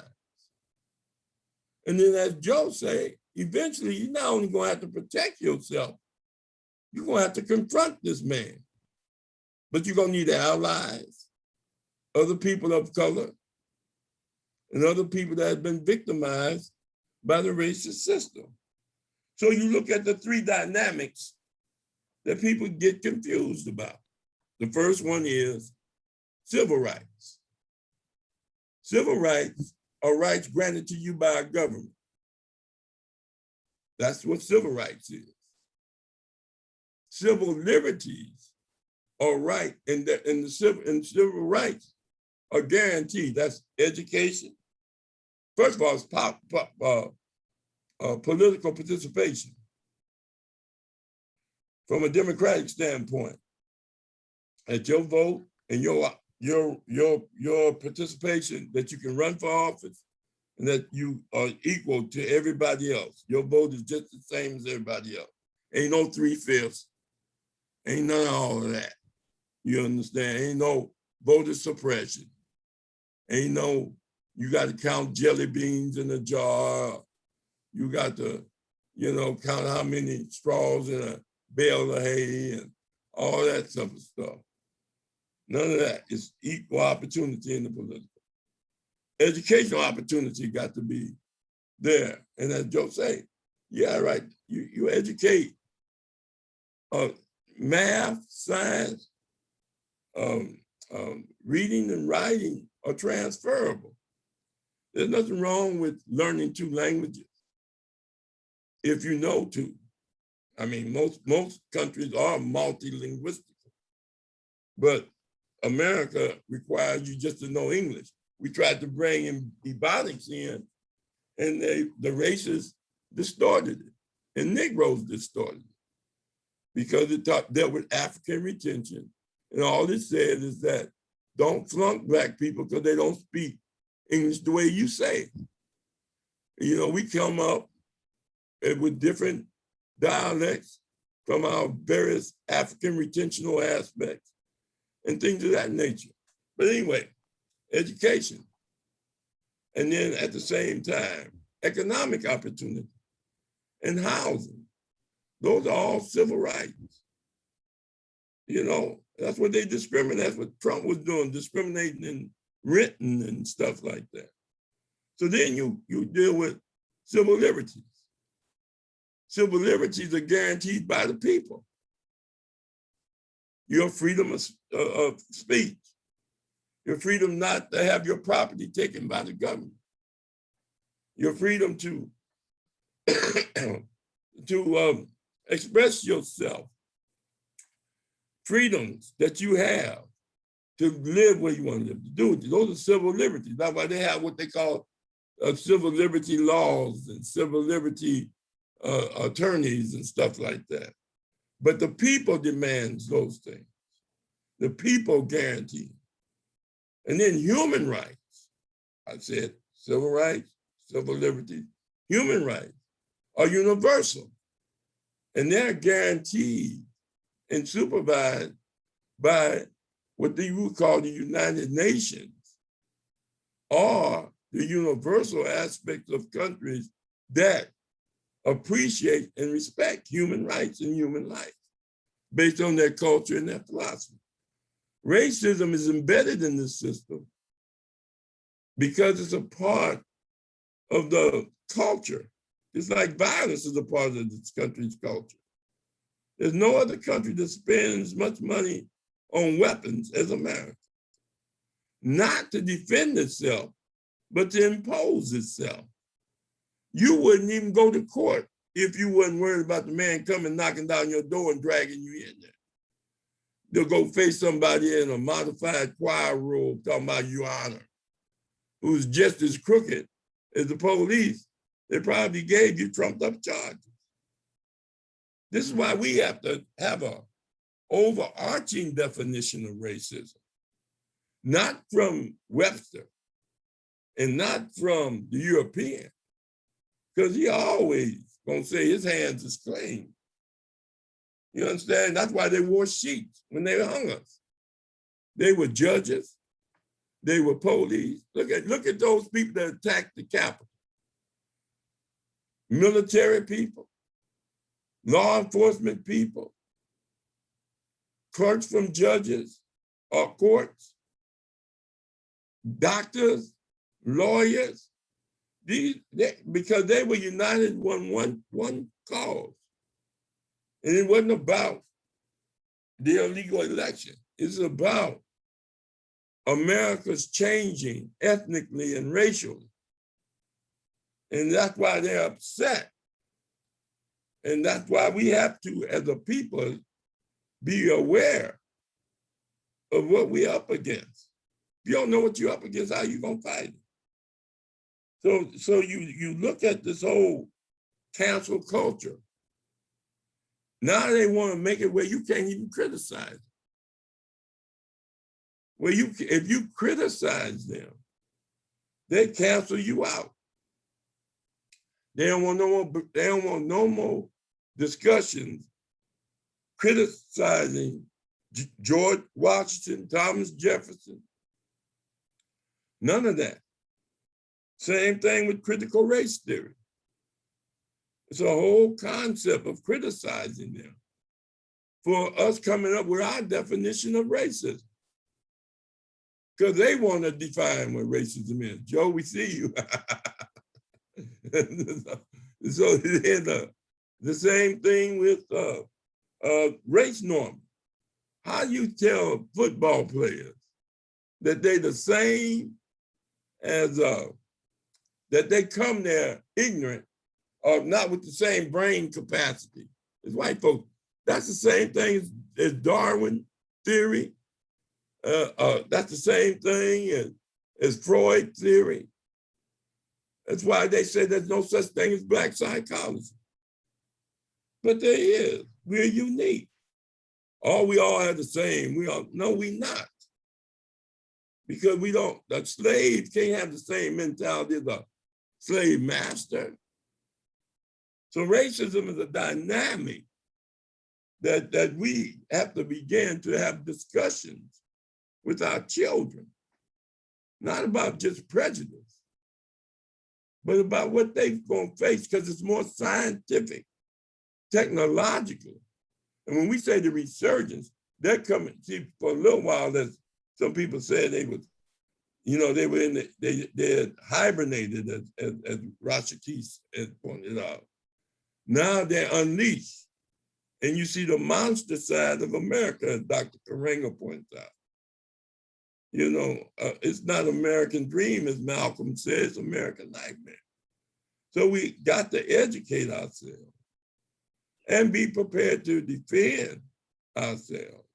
And then as Joe said, eventually you're not only going to have to protect yourself, you're going to have to confront this man. But you're going to need allies, other people of color, and other people that have been victimized by the racist system. So you look at the three dynamics that people get confused about. The first one is civil rights. Civil rights are rights granted to you by a government. That's what civil rights is. Civil liberties are right, and civil rights are guaranteed. That's education. First of all, it's political participation. From a democratic standpoint, at your vote and your participation, that you can run for office and that you are equal to everybody else. Your vote is just the same as everybody else. Ain't no 3/5. Ain't none of all of that. You understand? Ain't no voter suppression. Ain't no, you got to count jelly beans in a jar. You got to, count how many straws in a bale of hay and all that simple stuff. None of that. It's equal opportunity in the political. Educational opportunity got to be there. And as Joe say, yeah, right. You educate math, science, reading and writing are transferable. There's nothing wrong with learning 2 languages if you know 2. I mean, most countries are multilinguistic, but America requires you just to know English. We tried to bring in Ebonics in, and the racists distorted it, and Negroes distorted it, because it dealt with African retention. And all it said is that don't flunk Black people because they don't speak English the way you say it. We come up with different dialects from our various African retentional aspects and things of that nature. But anyway, education. And then at the same time, economic opportunity and housing. Those are all civil rights. That's what they discriminate. That's what Trump was doing, discriminating in renting and stuff like that. So then you deal with civil liberties. Civil liberties are guaranteed by the people. Your freedom of speech, your freedom not to have your property taken by the government, your freedom to express yourself, freedoms that you have to live where you want to live, to do it. Those are civil liberties. That's why they have what they call civil liberty laws and civil liberty attorneys and stuff like that. But the people demands those things. The people guarantee. And then human rights. I said civil rights, civil liberties, human rights are universal. And they're guaranteed and supervised by what they would call the United Nations, or the universal aspects of countries that appreciate and respect human rights and human life based on their culture and their philosophy. Racism is embedded in this system because it's a part of the culture. It's like violence is a part of this country's culture. There's no other country that spends much money on weapons as America. Not to defend itself, but to impose itself. You wouldn't even go to court if you wasn't worried about the man coming, knocking down your door and dragging you in there. They'll go face somebody in a modified choir robe talking about your honor, who's just as crooked as the police. They probably gave you trumped up charges. This is why we have to have an overarching definition of racism, not from Webster and not from the European, because he always gonna say his hands is clean. You understand? That's why they wore sheets when they hung us. They were judges, they were police. Look at those people that attacked the Capitol. Military people, law enforcement people, clerks from judges or courts, doctors, lawyers, because they were united on one cause. And it wasn't about the illegal election. It's about America's changing ethnically and racially. And that's why they're upset. And that's why we have to, as a people, be aware of what we're up against. If you don't know what you're up against, how are you gonna fight it? So you look at this whole cancel culture. Now they want to make it where you can't even criticize it. Where if you criticize them, they cancel you out. They don't want no more discussions criticizing George Washington, Thomas Jefferson. None of that. Same thing with critical race theory. It's a whole concept of criticizing them for us coming up with our definition of racism. Because they want to define what racism is. Joe, we see you. So the same thing with race norm. How you tell football players that they the same as, that they come there ignorant or not with the same brain capacity as white folks? That's the same thing as Darwin theory. That's the same thing as Freud theory. That's why they say there's no such thing as Black psychology. But there is. We're unique. We all have the same. No, we not. Because we don't, the slave can't have the same mentality as a slave master. So racism is a dynamic that we have to begin to have discussions with our children, not about just prejudice, but about what they're going to face, because it's more scientific, technological. And when we say the resurgence, they're coming. See, for a little while, there's some people said they was, they were they had hibernated, as Rashikis had pointed out. Now they're unleashed. And you see the monster side of America, as Dr. Karenga points out. It's not American dream, as Malcolm says, American nightmare. So we got to educate ourselves and be prepared to defend ourselves.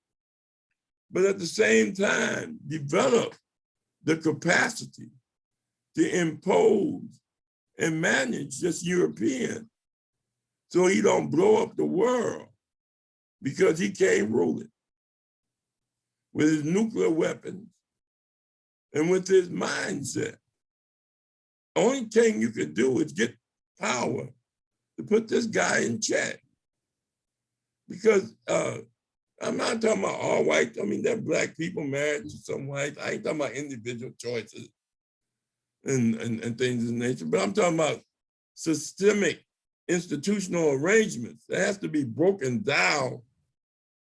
But at the same time, develop the capacity to impose and manage this European so he don't blow up the world because he can't rule it with his nuclear weapons and with his mindset. Only thing you can do is get power to put this guy in check. Because I'm not talking about all white. I mean, there are Black people married to some whites. I ain't talking about individual choices and things of nature, but I'm talking about systemic institutional arrangements that has to be broken down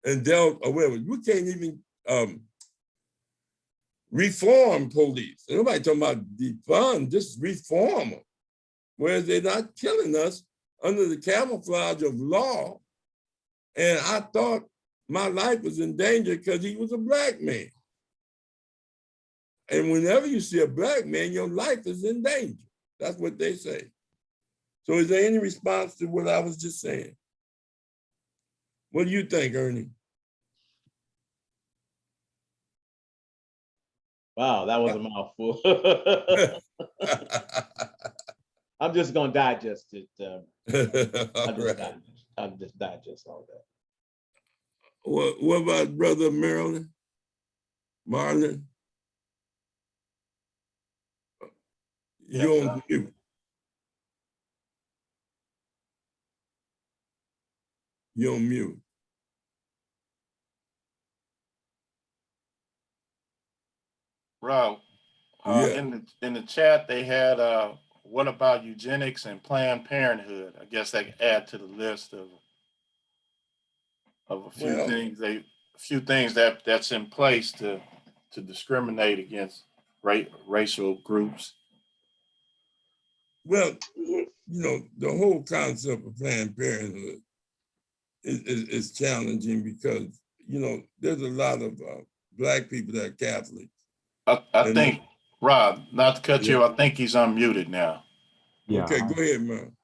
and dealt with. We can't even reform police. And nobody talking about defund, just reform them. Whereas they're not killing us under the camouflage of law. And I thought my life was in danger because he was a Black man. And whenever you see a Black man, your life is in danger. That's what they say. So is there any response to what I was just saying? What do you think, Ernie? Wow, that was a mouthful. I'm just gonna digest it. I'll just digest all that. What about Brother Marlon? You're on mute. You're on mute. Rahh, Yeah. in the chat they had what about eugenics and Planned Parenthood? I guess they could add to the list of a few things that's in place to discriminate against racial groups. Well, the whole concept of Planned Parenthood is challenging because, there's a lot of Black people that are Catholics. I think, Rahh, not to cut you, I think he's unmuted now. Yeah. Okay, go ahead, man.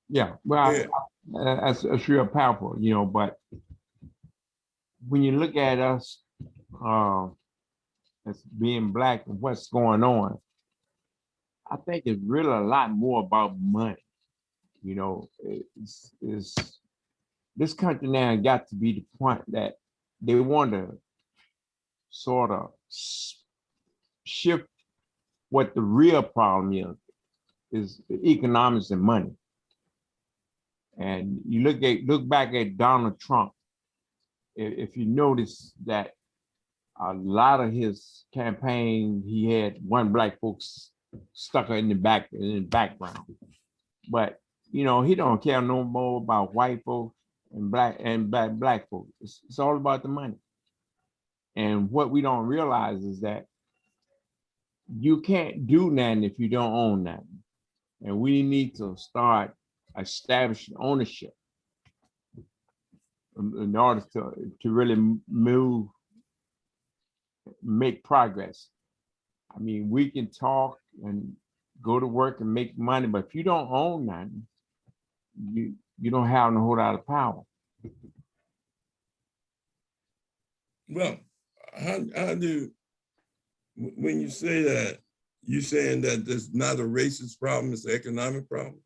Yeah, well, that's real powerful, but when you look at us as being Black and what's going on, I think it's really a lot more about money. It's this country now got to be the point that they want to sort of shift what the real problem is economics and money. And you look back at Donald Trump if you notice that a lot of his campaign, he had one black folks stuck in the background. But you know, he don't care no more about white folks and black folks. It's all about the money. And what we don't realize is that you can't do nothing if you don't own nothing. And we need to start establishing ownership in order to really make progress. I mean, we can talk and go to work and make money, but if you don't own nothing, you don't have a whole lot of power. Well, how do, when you say that, you saying that there's not a racist problem, it's an economic problem?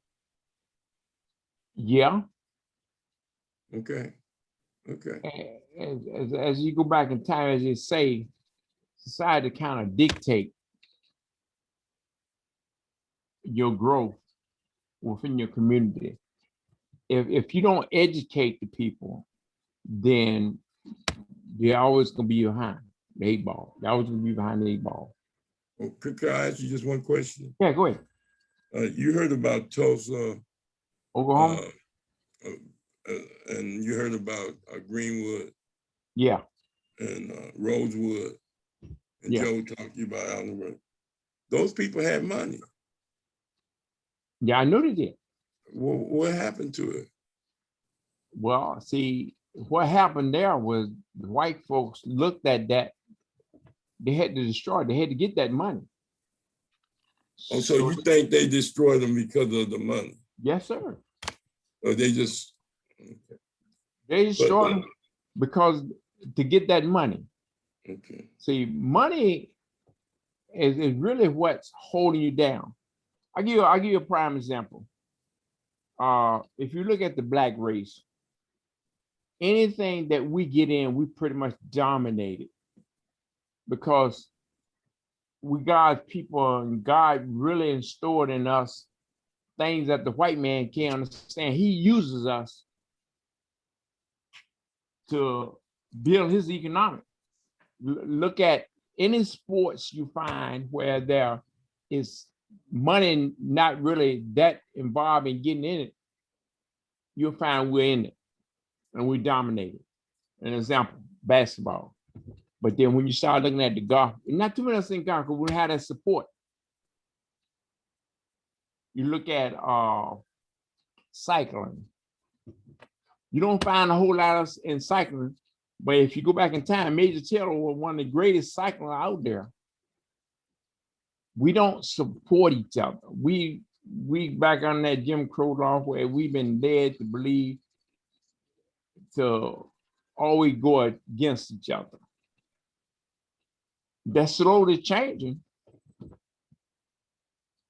Yeah. Okay. Okay. As you go back in time, as you say, society kind of dictate your growth within your community. If you don't educate the people, then they're always going to be behind the 8 ball. They're always going to be behind the 8 ball. Well, could I ask you just one question? Yeah, go ahead. You heard about Tulsa, Oklahoma? and you heard about Greenwood. Yeah. And Rosewood, and Yeah. Joe talked to you about Allen. Those people had money. Yeah, I know they did. Well, what happened to it? Well, see, what happened there was the white folks looked at that. They had to destroy it. They had to get that money. Oh, so you think they destroyed them because of the money? Yes, sir. Or they just... They destroyed them because to get that money. Okay. See, money is really what's holding you down. I'll give you a prime example. If you look at the black race, anything that we get in, we pretty much dominate it because we God's people and God really installed in us things that the white man can't understand. He uses us to build his economic. Look at any sports you find where there is money not really that involved in getting in it, you'll find we're in it and we dominate it. An example, basketball. But then when you start looking at the golf, not too many of us in golf, because we had that support. You look at cycling. You don't find a whole lot of us in cycling, but if you go back in time, Major Taylor was one of the greatest cyclists out there. We don't support each other. We back on that Jim Crow law where we've been led to believe to always go against each other. That's slowly changing,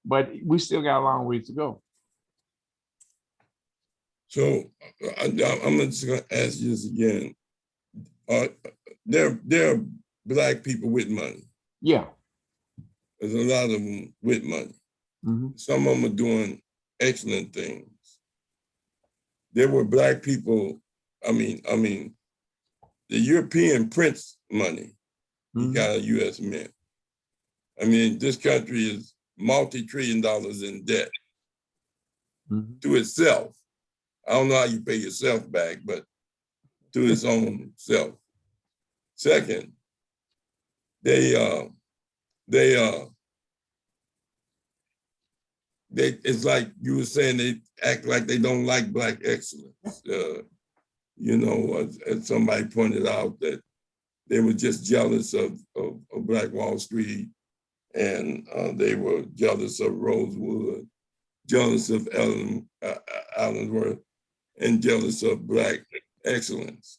but we still got a long ways to go. So I'm just going to ask you this again. There are black people with money. Yeah. There's a lot of them with money. Mm-hmm. Some of them are doing excellent things. There were black people, I mean, the European prints money. He got a US mint. I mean, this country is multi-trillion dollars in debt to itself. I don't know how you pay yourself back, but to its own self. Second, it's like you were saying, they act like they don't like black excellence. You know, as somebody pointed out that they were just jealous of Black Wall Street, and they were jealous of Rosewood, jealous of Allensworth, and jealous of black excellence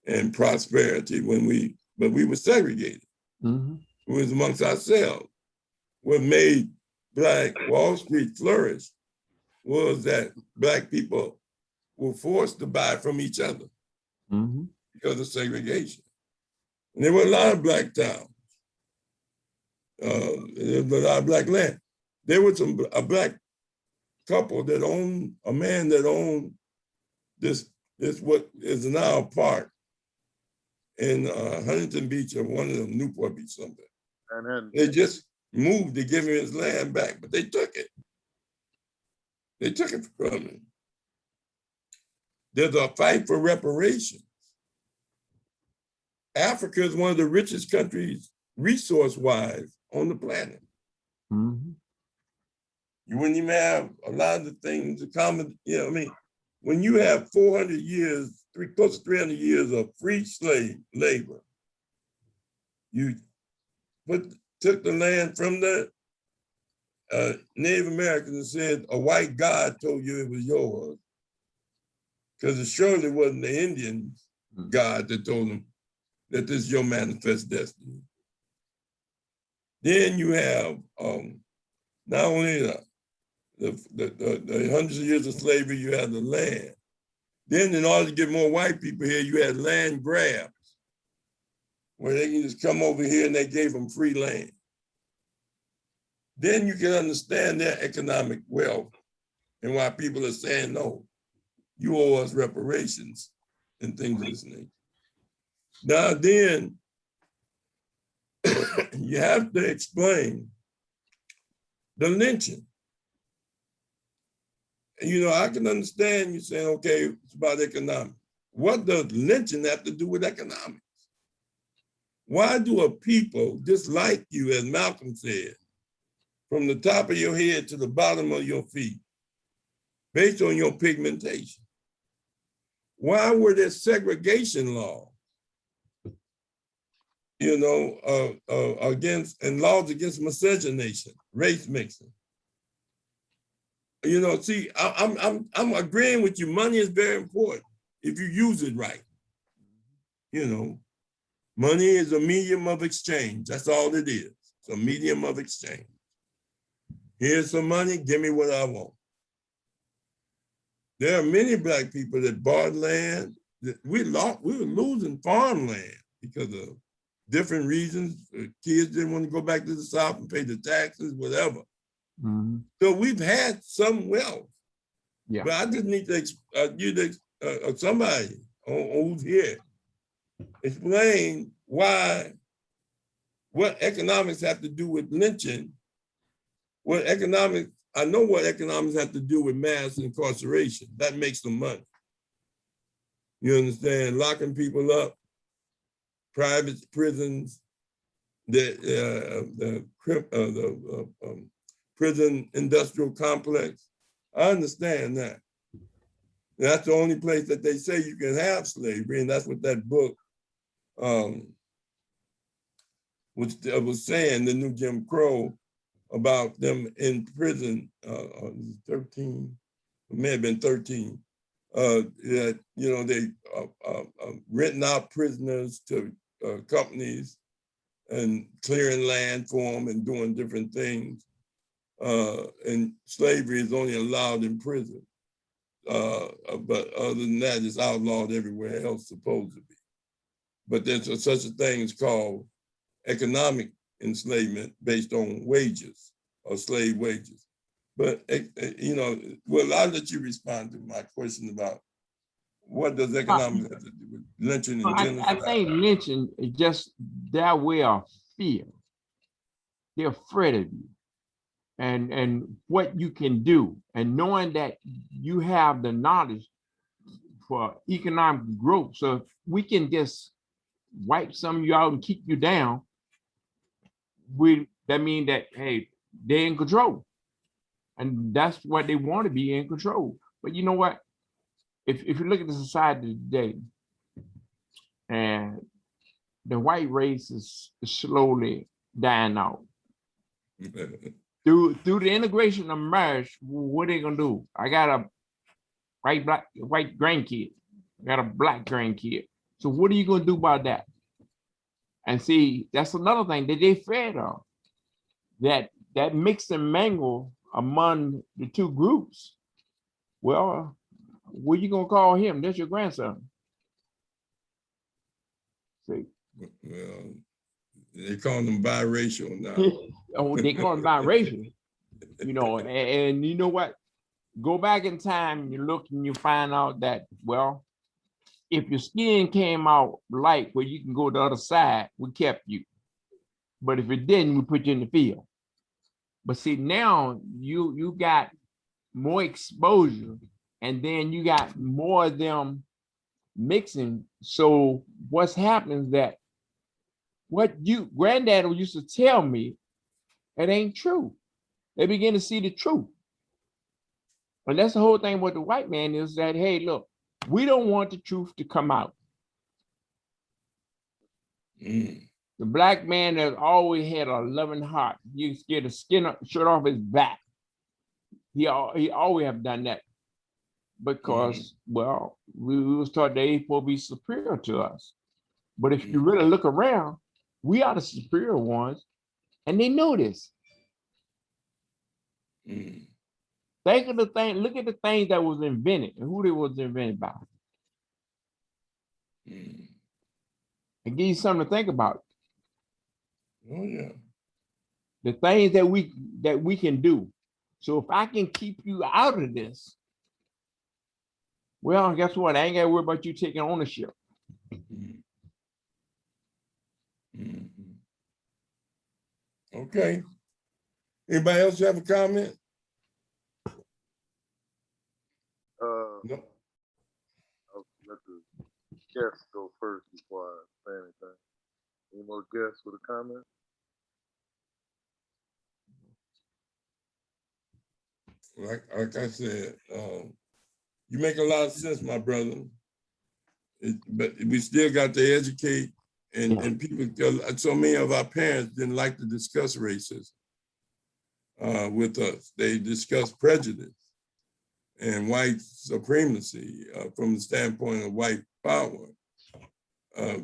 and prosperity but we were segregated. We was amongst ourselves. What made Black Wall Street flourish was that black people were forced to buy from each other because of segregation. And there were a lot of black towns. There was a lot of black land. There was a black couple that owned, a man that owned this what is now a park in Huntington Beach or one of them, Newport Beach, something. And then They just moved to give him his land back, but they took it. They took it from him. There's a fight for reparations. Africa is one of the richest countries, resource-wise, on the planet. Mhm. You wouldn't even have a lot of the things in common, you know what I mean? When you have 400 years, close to 300 years of free slave labor, you took the land from the Native Americans and said, a white God told you it was yours. Because it surely wasn't the Indian God that told them that this is your manifest destiny. Then you have not only the hundreds of years of slavery, you had the land. Then in order to get more white people here, you had land grabs, where they can just come over here and they gave them free land. Then you can understand their economic wealth and why people are saying, no, you owe us reparations and things of this nature. Now then, you have to explain the lynching. You know, I can understand you saying, okay, it's about economics. What does lynching have to do with economics? Why do a people dislike you, as Malcolm said, from the top of your head to the bottom of your feet, based on your pigmentation? Why were there segregation laws, you know, against, and laws against miscegenation, race mixing? You know, see, I'm agreeing with you. Money is very important if you use it right. You know, money is a medium of exchange. That's all it is. It's a medium of exchange. Here's some money, give me what I want. There are many Black people that bought land. We were losing farmland because of different reasons. Kids didn't want to go back to the South and pay the taxes, whatever. Mhm. So we've had some wealth. Yeah. But I just need to somebody who's here explain what economics have to do with lynching. I know what economics have to do with mass incarceration. That makes them money. You understand? Locking people up, private prisons, the prison industrial complex. I understand that. That's the only place that they say you can have slavery, and that's what that book was saying, the new Jim Crow, about them in prison, 13, it may have been 13, that, you know, they renting out prisoners to companies and clearing land for them and doing different things. And slavery is only allowed in prison. But other than that, it's outlawed everywhere else, supposed to be. But there's such a thing as called economic enslavement based on wages or slave wages. But, you know, well, I'll let you respond to my question about what does economics have to do with lynching and genocide? I think lynching is just their way of fear. They're afraid of you and what you can do, and knowing that you have the knowledge for economic growth. So if we can just wipe some of you out and keep you down, that means that, hey, they're in control. And that's what they want to be, in control. But you know what? If you look at the society today, and the white race is slowly dying out. Through the integration of marriage, what are they gonna do? I got a white grandkid, I got a Black grandkid. So what are you gonna do about that? And see, that's another thing that they fed of. That mix and mingle among the two groups. Well, what are you gonna call him? That's your grandson. See. Well, they call them biracial now. Oh, they call them biracial. You know, and you know what? Go back in time, you look and you find out that, well, if your skin came out light where you can go the other side, we kept you. But if it didn't, we put you in the field. But see, now you got more exposure, and then you got more of them mixing. So what's happening is that what you granddad used to tell me, it ain't true. They begin to see the truth. And that's the whole thing with the white man is that, hey, look, we don't want the truth to come out. Mm. The black man has always had a loving heart. You get the shirt off his back. He always have done that because, well, we was taught they ain't supposed to be superior to us. But if you really look around, we are the superior ones, and they know this. Mm. Think of the thing, look at the things that was invented and who they was invented by. Mm. And give you something to think about. Oh yeah. The things that we can do. So if I can keep you out of this, well, guess what? I ain't got to worry about you taking ownership. Mm. Mm. Okay. Anybody else have a comment? No. I'll let the guests go first before I say anything. Any more guests with a comment? Like I said, you make a lot of sense, my brother. But we still got to educate, and people. So many of our parents didn't like to discuss racism with us. They discussed prejudice and white supremacy from the standpoint of white power.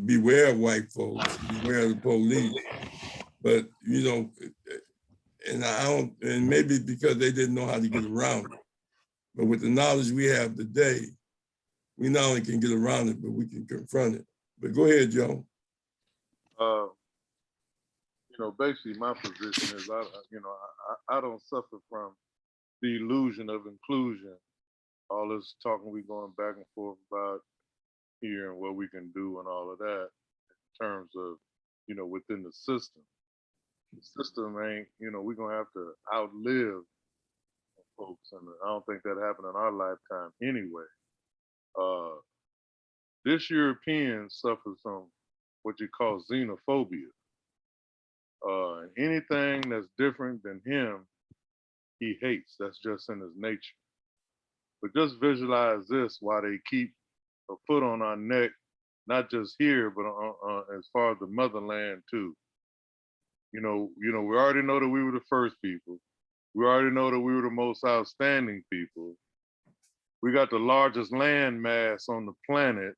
Beware of white folks, beware of the police. But you know, and I don't, and maybe because they didn't know how to get around it. But with the knowledge we have today, we not only can get around it, but we can confront it. But go ahead, Joe. Basically my position is I don't suffer from the illusion of inclusion. All this talking we going back and forth about here and what we can do and all of that in terms of, within the system. The system ain't, we're gonna have to outlive folks, and I don't think that happened in our lifetime anyway. This European suffers from what you call xenophobia. And anything that's different than him, he hates. That's just in his nature. But just visualize this while they keep a foot on our neck, not just here, but as far as the motherland too. We already know that we were the first people. We already know that we were the most outstanding people. We got the largest land mass on the planet,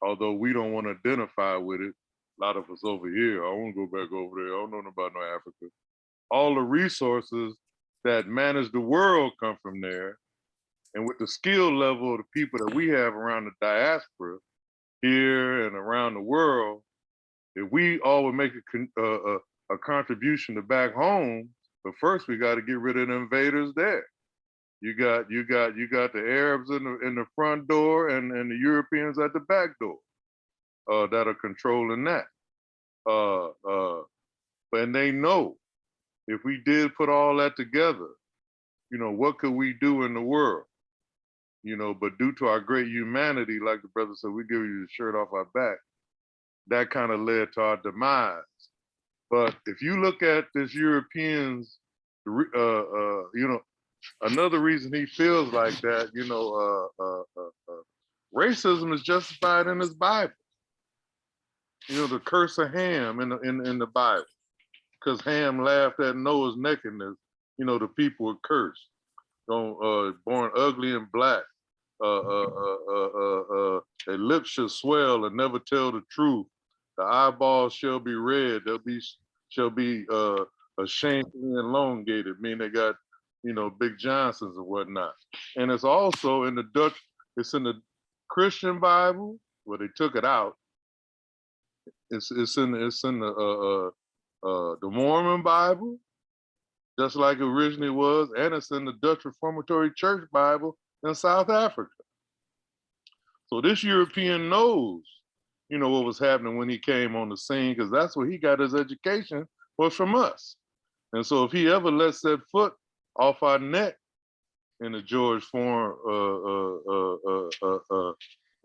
although we don't want to identify with it. A lot of us over here, I want to go back over there. I don't know about no Africa. All the resources that manage the world come from there. And with the skill level of the people that we have around the diaspora here and around the world, if we all would make a contribution to back home, but first we got to get rid of the invaders there. You got the Arabs in the front door and the Europeans at the back door that are controlling that. And they know if we did put all that together, what could we do in the world? But due to our great humanity, like the brother said, we give you the shirt off our back. That kind of led to our demise. But if you look at this Europeans, another reason he feels like that, racism is justified in his Bible. The curse of Ham in the Bible, because Ham laughed at Noah's nakedness. The people were cursed, born ugly and black. Their lips shall swell and never tell the truth. The eyeballs shall be red. Shall be shamefully elongated, meaning they got, Big Johnsons and whatnot. And it's also in the Dutch. It's in the Christian Bible where they took it out. It's in the Mormon Bible, just like it originally was, and it's in the Dutch Reformatory Church Bible in South Africa. So this European knows, you know, what was happening when he came on the scene, because that's where he got his education, was from us. And so if he ever lets that foot off our neck in the George in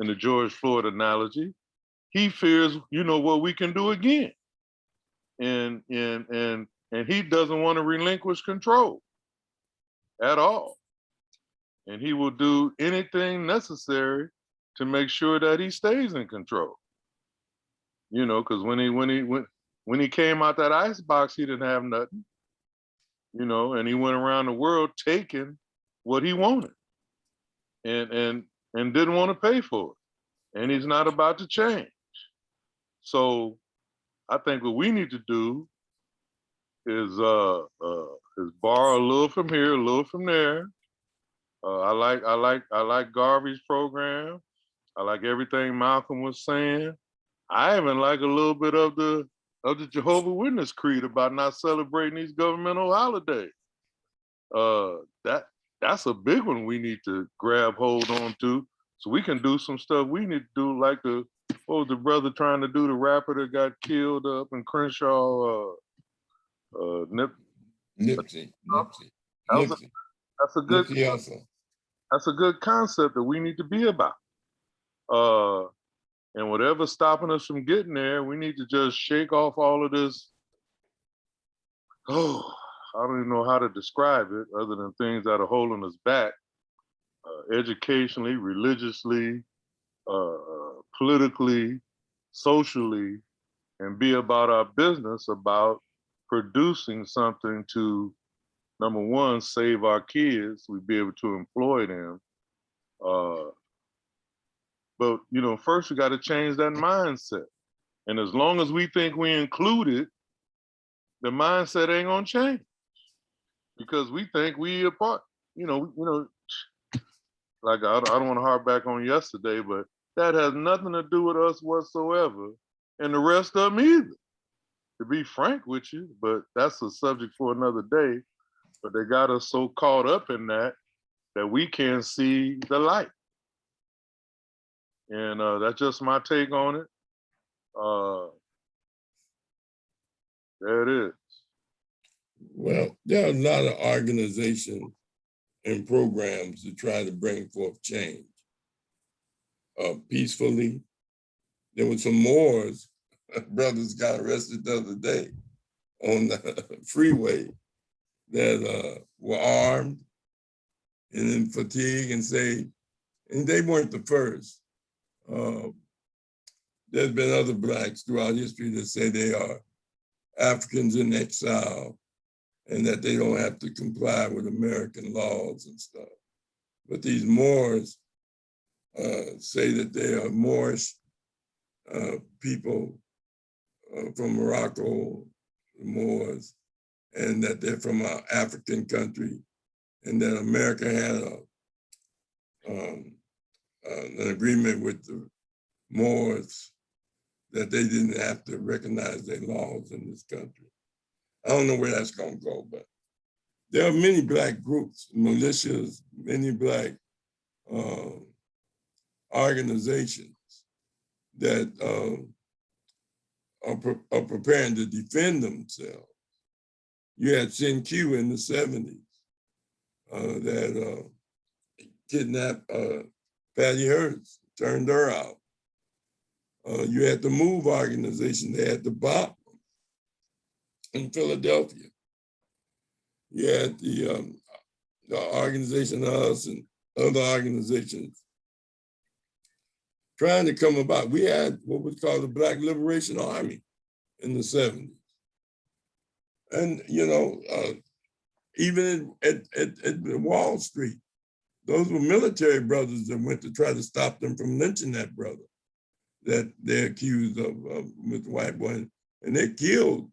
the George Floyd analogy, he fears, you know, what we can do again. And he doesn't want to relinquish control at all. And he will do anything necessary to make sure that he stays in control. You know, because when he came out that ice box, he didn't have nothing. You know, and he went around the world taking what he wanted, and didn't want to pay for it. And he's not about to change. So I think what we need to do is borrow a little from here, a little from there. I like Garvey's program. I like everything Malcolm was saying. I even like a little bit of the Jehovah's Witness creed about not celebrating these governmental holidays. That's a big one we need to grab hold on to, so we can do some stuff we need to do, like what was the brother trying to do, the rapper that got killed up in Crenshaw, Nipsey. That's a good concept that we need to be about. And whatever's stopping us from getting there, we need to just shake off all of this. Oh, I don't even know how to describe it other than things that are holding us back, educationally, religiously, politically, socially, and be about our business, about producing something to, number one, save our kids. We'd be able to employ them. But, you know, first we got to change that mindset. And as long as we think we included, the mindset ain't gonna change, because we think we a part. You know, like I don't want to harp back on yesterday, but that has nothing to do with us whatsoever, and the rest of them either, to be frank with you. But that's a subject for another day. But they got us so caught up in that we can't see the light. And that's just my take on it. There it is. Well, there are a lot of organizations and programs to try to bring forth change peacefully. There were some Moors, brothers got arrested the other day on the freeway that were armed and in fatigue and they weren't the first. There's been other Blacks throughout history that say they are Africans in exile and that they don't have to comply with American laws and stuff. But these Moors say that they are Moorish people from Morocco, the Moors, and that they're from an African country, and that America had an agreement with the Moors that they didn't have to recognize their laws in this country. I don't know where that's gonna go, but there are many Black groups, militias, many Black organizations that are preparing to defend themselves. You had Sin Q in the 70s that kidnapped Patty Hearst, turned her out. You had the MOVE organization, they had the bomb in Philadelphia. You had the organization of us and other organizations trying to come about. We had what was called the Black Liberation Army in the 70s. And, you know, even at Wall Street, those were military brothers that went to try to stop them from lynching that brother that they're accused of with the white boy. And they killed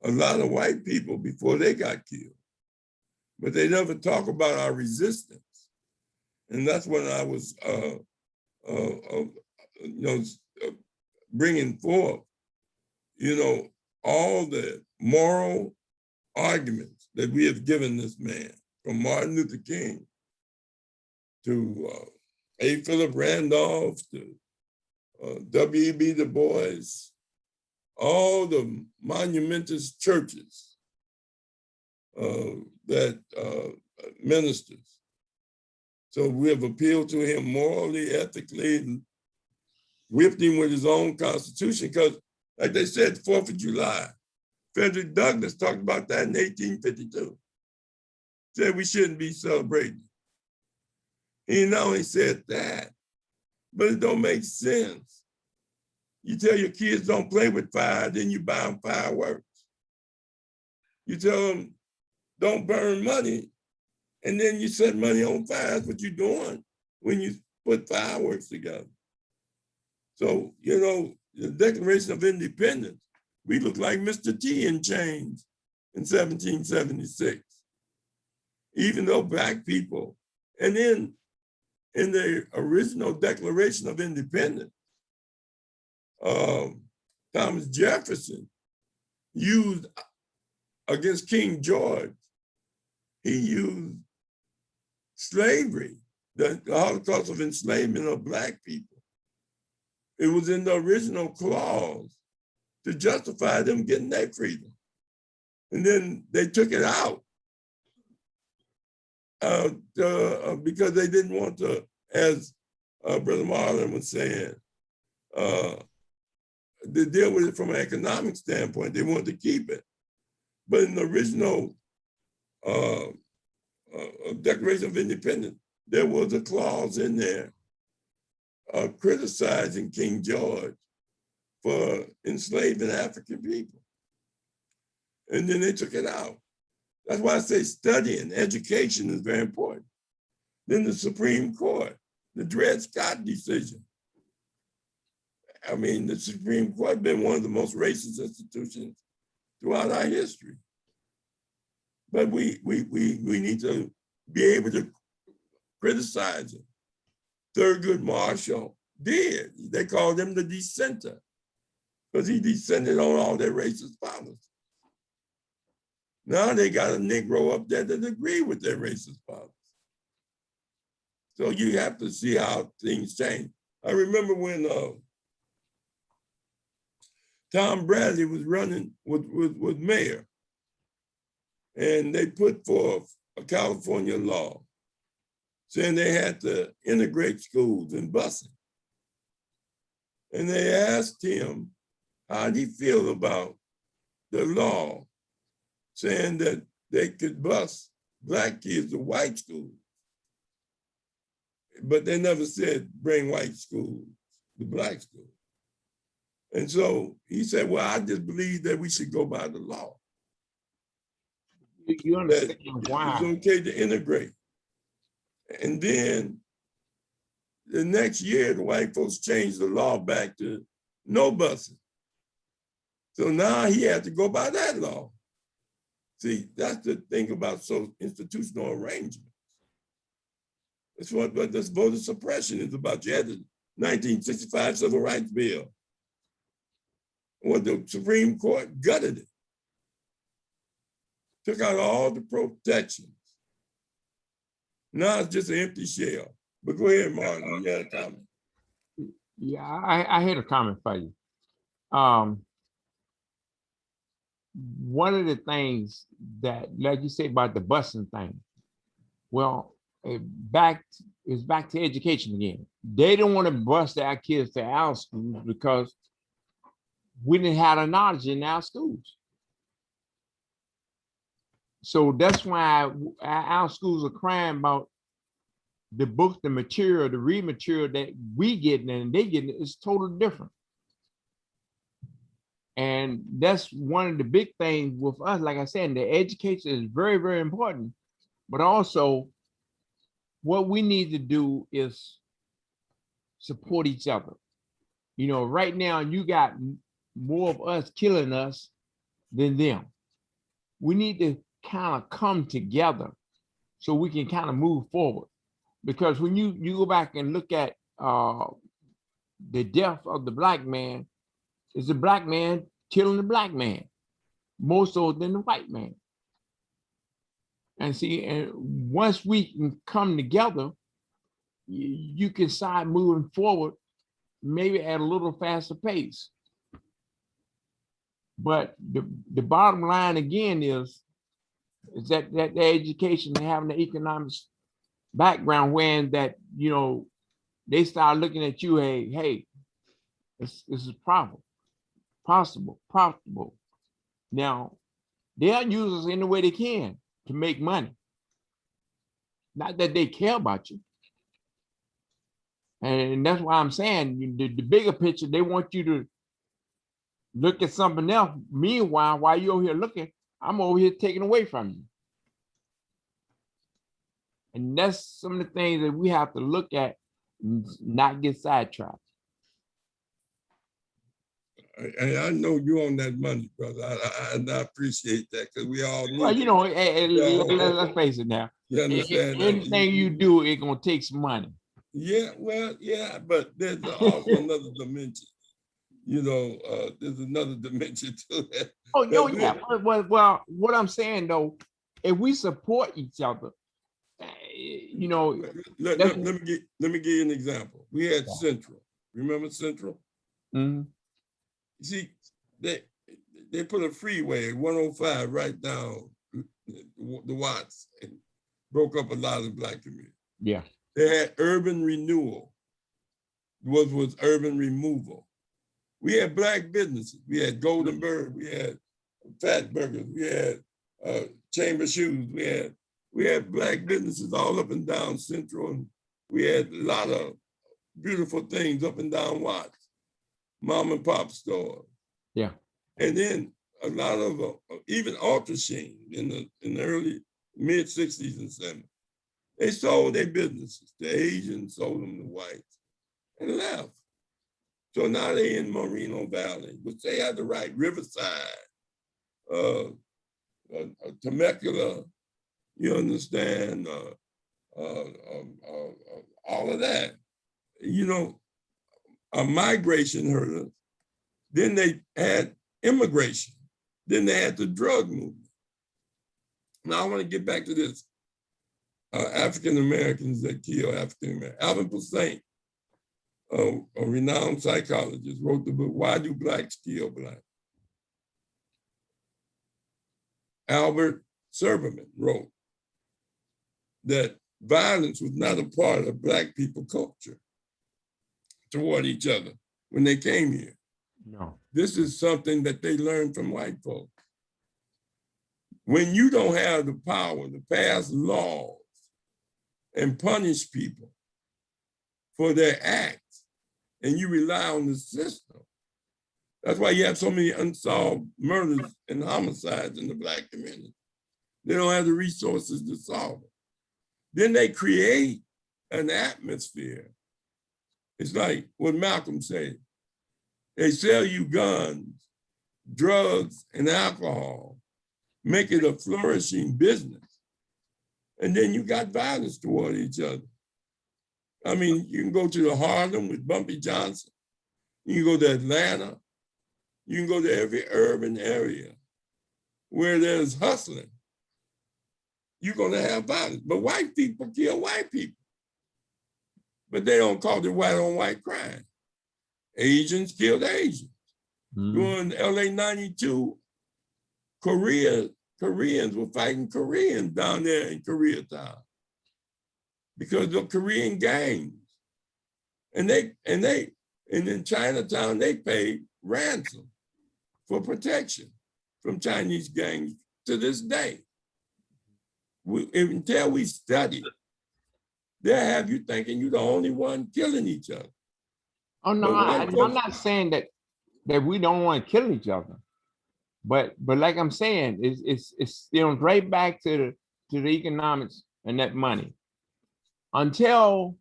a lot of white people before they got killed. But they never talk about our resistance. And that's when I was bringing forth, all the moral arguments that we have given this man, from Martin Luther King to A. Philip Randolph, to W.E.B. Du Bois, all the monumentous churches that ministers. So we have appealed to him morally, ethically, whipped him with his own constitution, because like they said, 4th of July, Frederick Douglass talked about that in 1852. Said we shouldn't be celebrating. He not only said that, but it don't make sense. You tell your kids don't play with fire, then you buy them fireworks. You tell them don't burn money, and then you set money on fire. That's what you're doing when you put fireworks together. So, you know, the Declaration of Independence, we look like Mr. T in chains in 1776. Even though Black people, and then in the original Declaration of Independence, Thomas Jefferson used against King George, he used slavery, the Holocaust of enslavement of Black people. It was in the original clause to justify them getting their freedom. And then they took it out because they didn't want to, as Brother Marlon was saying, to deal with it from an economic standpoint. They wanted to keep it. But in the original Declaration of Independence, there was a clause in there criticizing King George for enslaving African people. And then they took it out. That's why I say studying, education is very important. Then the Supreme Court, the Dred Scott decision. I mean, the Supreme Court has been one of the most racist institutions throughout our history. But we need to be able to criticize it. Thurgood Marshall did. They called him the dissenter because he dissented on all their racist policies. Now they got a Negro up there that agree with their racist policies. So you have to see how things change. I remember when Tom Bradley was running with mayor, and they put forth a California law saying they had to integrate schools and busing. And they asked him how did he feel about the law saying that they could bus Black kids to white schools. But they never said bring white schools to Black schools. And so he said, well, I just believe that we should go by the law. You understand That why? it's okay to integrate. And then the next year, the white folks changed the law back to no busing. So now he had to go by that law. See, that's the thing about institutional arrangements. That's what this voter suppression is about. You had the 1965 Civil Rights Bill. Well, the Supreme Court gutted it. Took out all the protections. Now it's just an empty shell. But go ahead, Martin, you had a comment. Yeah, I had a comment for you. One of the things that, like you said about the busing thing, well, it's back to education again. They don't want to bus our kids to our schools because we didn't have the knowledge in our schools. So that's why our schools are crying about the book, the material, the read material that we getting and they getting is totally different. And that's one of the big things with us. Like I said, the education is very, very important. But also, what we need to do is support each other. You know, right now you got more of us killing us than them. We need to kind of come together so we can kind of move forward. Because when you go back and look at the death of the Black man, it's the Black man killing the Black man, more so than the white man. And see, and once we can come together, you can start moving forward, maybe at a little faster pace. But the bottom line again is that the education and having the economics background, when that, you know, they start looking at you, hey, this is profitable. Now, they'll use us any way they can to make money. Not that they care about you. And that's why I'm saying the bigger picture, they want you to look at something else. Meanwhile, while you're over here looking, I'm over here taking away from you. And that's some of the things that we have to look at and not get sidetracked. I know you're on that money, brother. I appreciate that, because we all need Well, you know, let's it. face it now. You understand that? Anything you do, it's gonna take some money. Yeah, well, yeah, but there's also another dimension. You know, there's another dimension to that. Oh, yeah. Well, what I'm saying though, if we support each other, you know, let me give you an example. We had Central. Remember Central? mm-hmm. You see, they put a freeway 105 right down the Watts and broke up a lot of the Black community. Yeah. They had urban renewal, was urban removal. We had Black businesses. We had Golden Bird. We had Fat Burgers. We had Chamber Shoes. We had Black businesses all up and down Central, and we had a lot of beautiful things up and down Watts, mom and pop stores. Yeah. And then a lot of even Ultra Sheen in the early mid 60s and 70s. They sold their businesses. The Asians sold them to whites and left. So now they in Moreno Valley, which they had the right, Riverside, Temecula, you understand, all of that. You know, a migration hurt us. Then they had immigration. Then they had the drug movement. Now I want to get back to this. African Americans that kill African Americans. Alvin Toussaint, a renowned psychologist, wrote the book, Why Do Blacks Kill Blacks? Albert Serberman wrote that violence was not a part of Black people culture toward each other when they came here. No. This is something that they learned from white folks. When you don't have the power to pass laws and punish people for their acts, and you rely on the system, that's why you have so many unsolved murders and homicides in the Black community. They don't have the resources to solve it. Then they create an atmosphere. It's like what Malcolm said. They sell you guns, drugs, and alcohol, make it a flourishing business. And then you got violence toward each other. I mean, you can go to the Harlem with Bumpy Johnson. You can go to Atlanta. You can go to every urban area where there's hustling. You're gonna have violence. But white people kill white people. But they don't call it white on white crime. Asians killed Asians. During LA 92, Koreans were fighting Koreans down there in Koreatown because of Korean gangs. And in Chinatown, they paid ransom for protection from Chinese gangs to this day. Until we study, they'll have you thinking you're the only one killing each other. Oh no, I'm not saying that we don't want to kill each other, but like I'm saying, it's still right back to the economics and that money. Until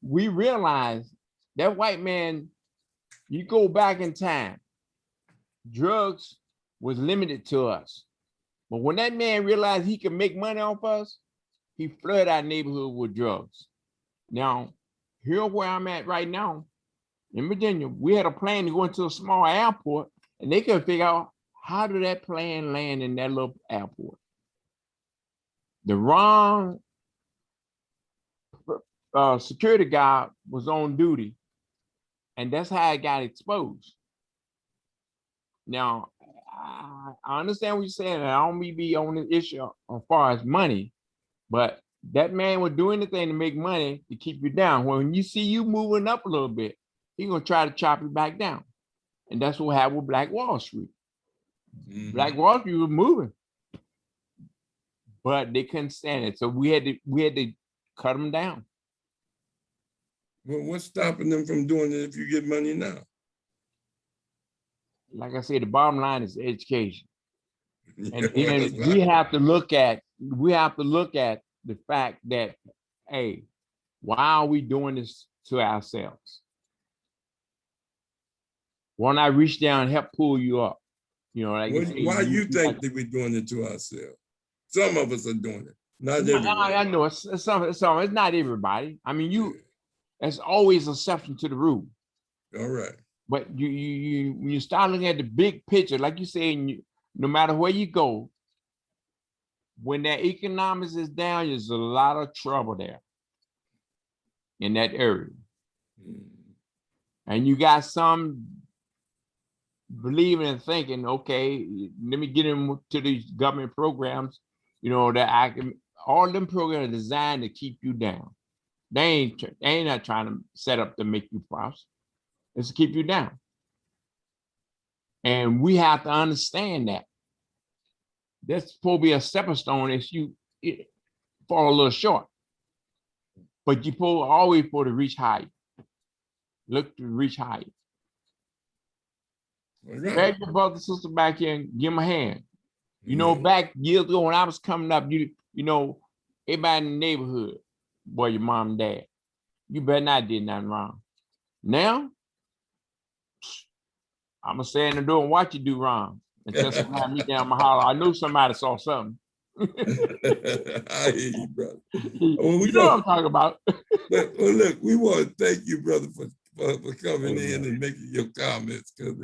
we realize that white man, you go back in time, drugs was limited to us. But when that man realized he could make money off us, he flooded our neighborhood with drugs. Now, here where I'm at right now, in Virginia, we had a plane to go into a small airport, and they couldn't figure out how did that plane land in that little airport. The wrong security guard was on duty, and that's how it got exposed. Now, I understand what you're saying, and I don't mean to be on the issue as far as money, but that man would do anything to make money to keep you down. When you see you moving up a little bit, he's gonna try to chop you back down. And that's what happened with Black Wall Street. Black Wall Street was moving, but they couldn't stand it. So we had to cut them down. Well, what's stopping them from doing it if you get money now? Like I said, the bottom line is education. And Yeah, then we have to look at the fact that, hey, why are we doing this to ourselves? Why not reach down and help pull you up? You know, like why you think that we're doing it to ourselves? Some of us are doing it, not everybody. I know it's not everybody. I mean, there's always exception to the rule. All right. But you when you start looking at the big picture, like you say, no matter where you go, when that economics is down, there's a lot of trouble there in that area. And you got some believing and thinking, okay, let me get into these government programs, you know, that all them programs are designed to keep you down. They ain't not trying to set up to make you prosper. It's to keep you down. And we have to understand that. That's supposed to be a stepping stone if you fall a little short. But you always supposed to reach higher. Look to reach higher. Grab your brother, sister back here and give them a hand. You know, back years ago when I was coming up, you know, everybody in the neighborhood, boy, your mom and dad, you better not did nothing wrong. Now, I'm gonna stand in the door and watch you do wrong until somebody meet down my holler. I knew somebody saw something. I hear you, brother. You know what I'm talking about. Well, look, we want to thank you, brother, for coming in and making your comments because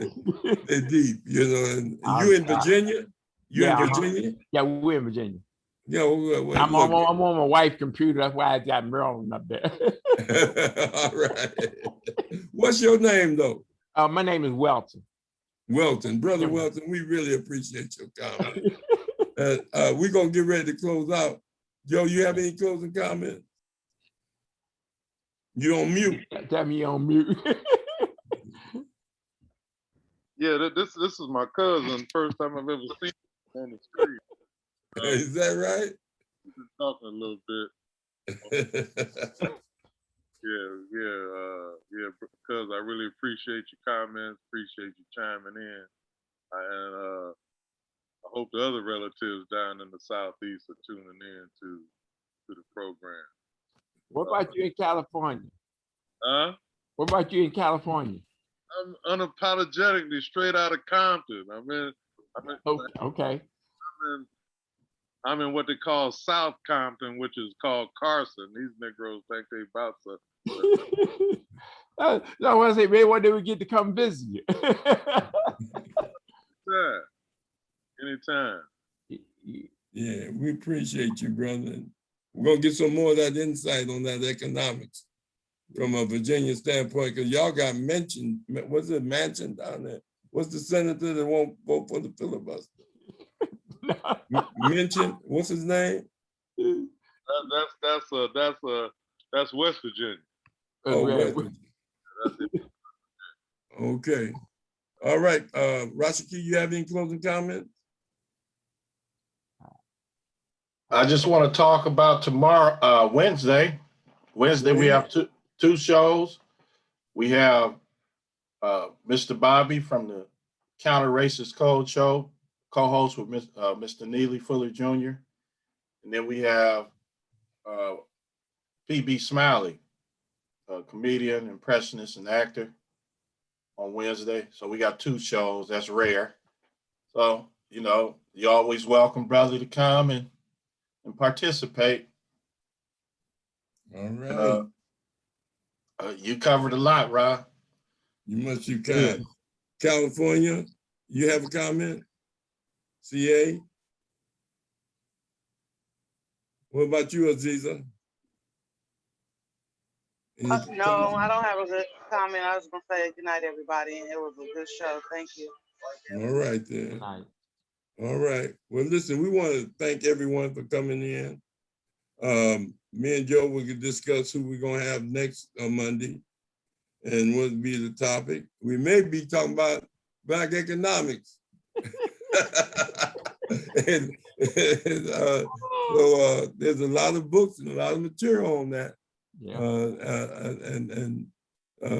they're deep, you know. And you in Virginia? In Virginia? Yeah, we're in Virginia. Yeah, well, I'm on my wife's computer. That's why I got Maryland up there. All right. What's your name, though? My name is Welton. Welton, brother Welton. We really appreciate your comment. We're gonna get ready to close out. Joe, you have any closing comments? You on mute. Tell me you on mute. Yeah, this is my cousin. First time I've ever seen him on the street. Is that right? We've been talking a little bit. Yeah, because I really appreciate your comments, appreciate you chiming in. And I hope the other relatives down in the Southeast are tuning in to the program. What about you in California? Huh? What about you in California? I'm unapologetically straight out of Compton. Okay. I'm in what they call South Compton, which is called Carson. These Negroes think they about to. I want to say, man, one day we get to come visit you. Yeah. Anytime. Yeah, we appreciate you, brother. We're gonna get some more of that insight on that economics from a Virginia standpoint, because y'all got mentioned. Was it Manchin down there? What's the senator that won't vote for the filibuster? Manchin, what's his name? That's West Virginia. Oh, West Virginia. Okay. All right. Rashiki, you have any closing comments? I just want to talk about tomorrow, Wednesday. We have two shows. We have Mr. Bobby from the Counter Racist Code Show, co-host with Mr. Neely Fuller Jr. And then we have P.B. Smiley, a comedian, impressionist, and actor on Wednesday. So we got two shows. That's rare. So, you know, you're always welcome, brother, to come and participate. All right. You covered a lot, Rahh. You must be kind. California, you have a comment? CA? What about you, Aziza? Any No, I don't have a good comment. I was gonna say good night, everybody, and it was a good show. Thank you. All right Good then. night. All right. Well, listen, we want to thank everyone for coming in. Me and Joe will discuss who we're gonna have next Monday and what will be the topic. We may be talking about Black economics. and so there's a lot of books and a lot of material on that. Yeah.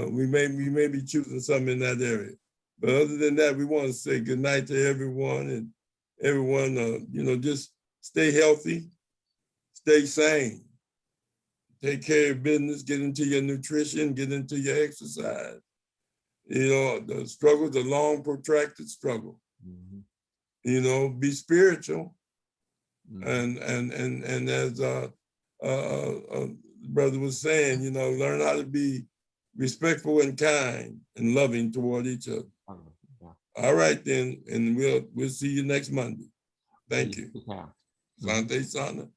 We may be choosing something in that area. But other than that, we want to say good night to everyone, and everyone, just stay healthy, stay sane, take care of your business, get into your nutrition, get into your exercise. The struggle is a long, protracted struggle. Mhm. Be spiritual, Mhm. and as brother was saying, learn how to be respectful and kind and loving toward each other. Yeah. All right then, and we'll see you next Monday. Thank you. Yeah. Sante Sana.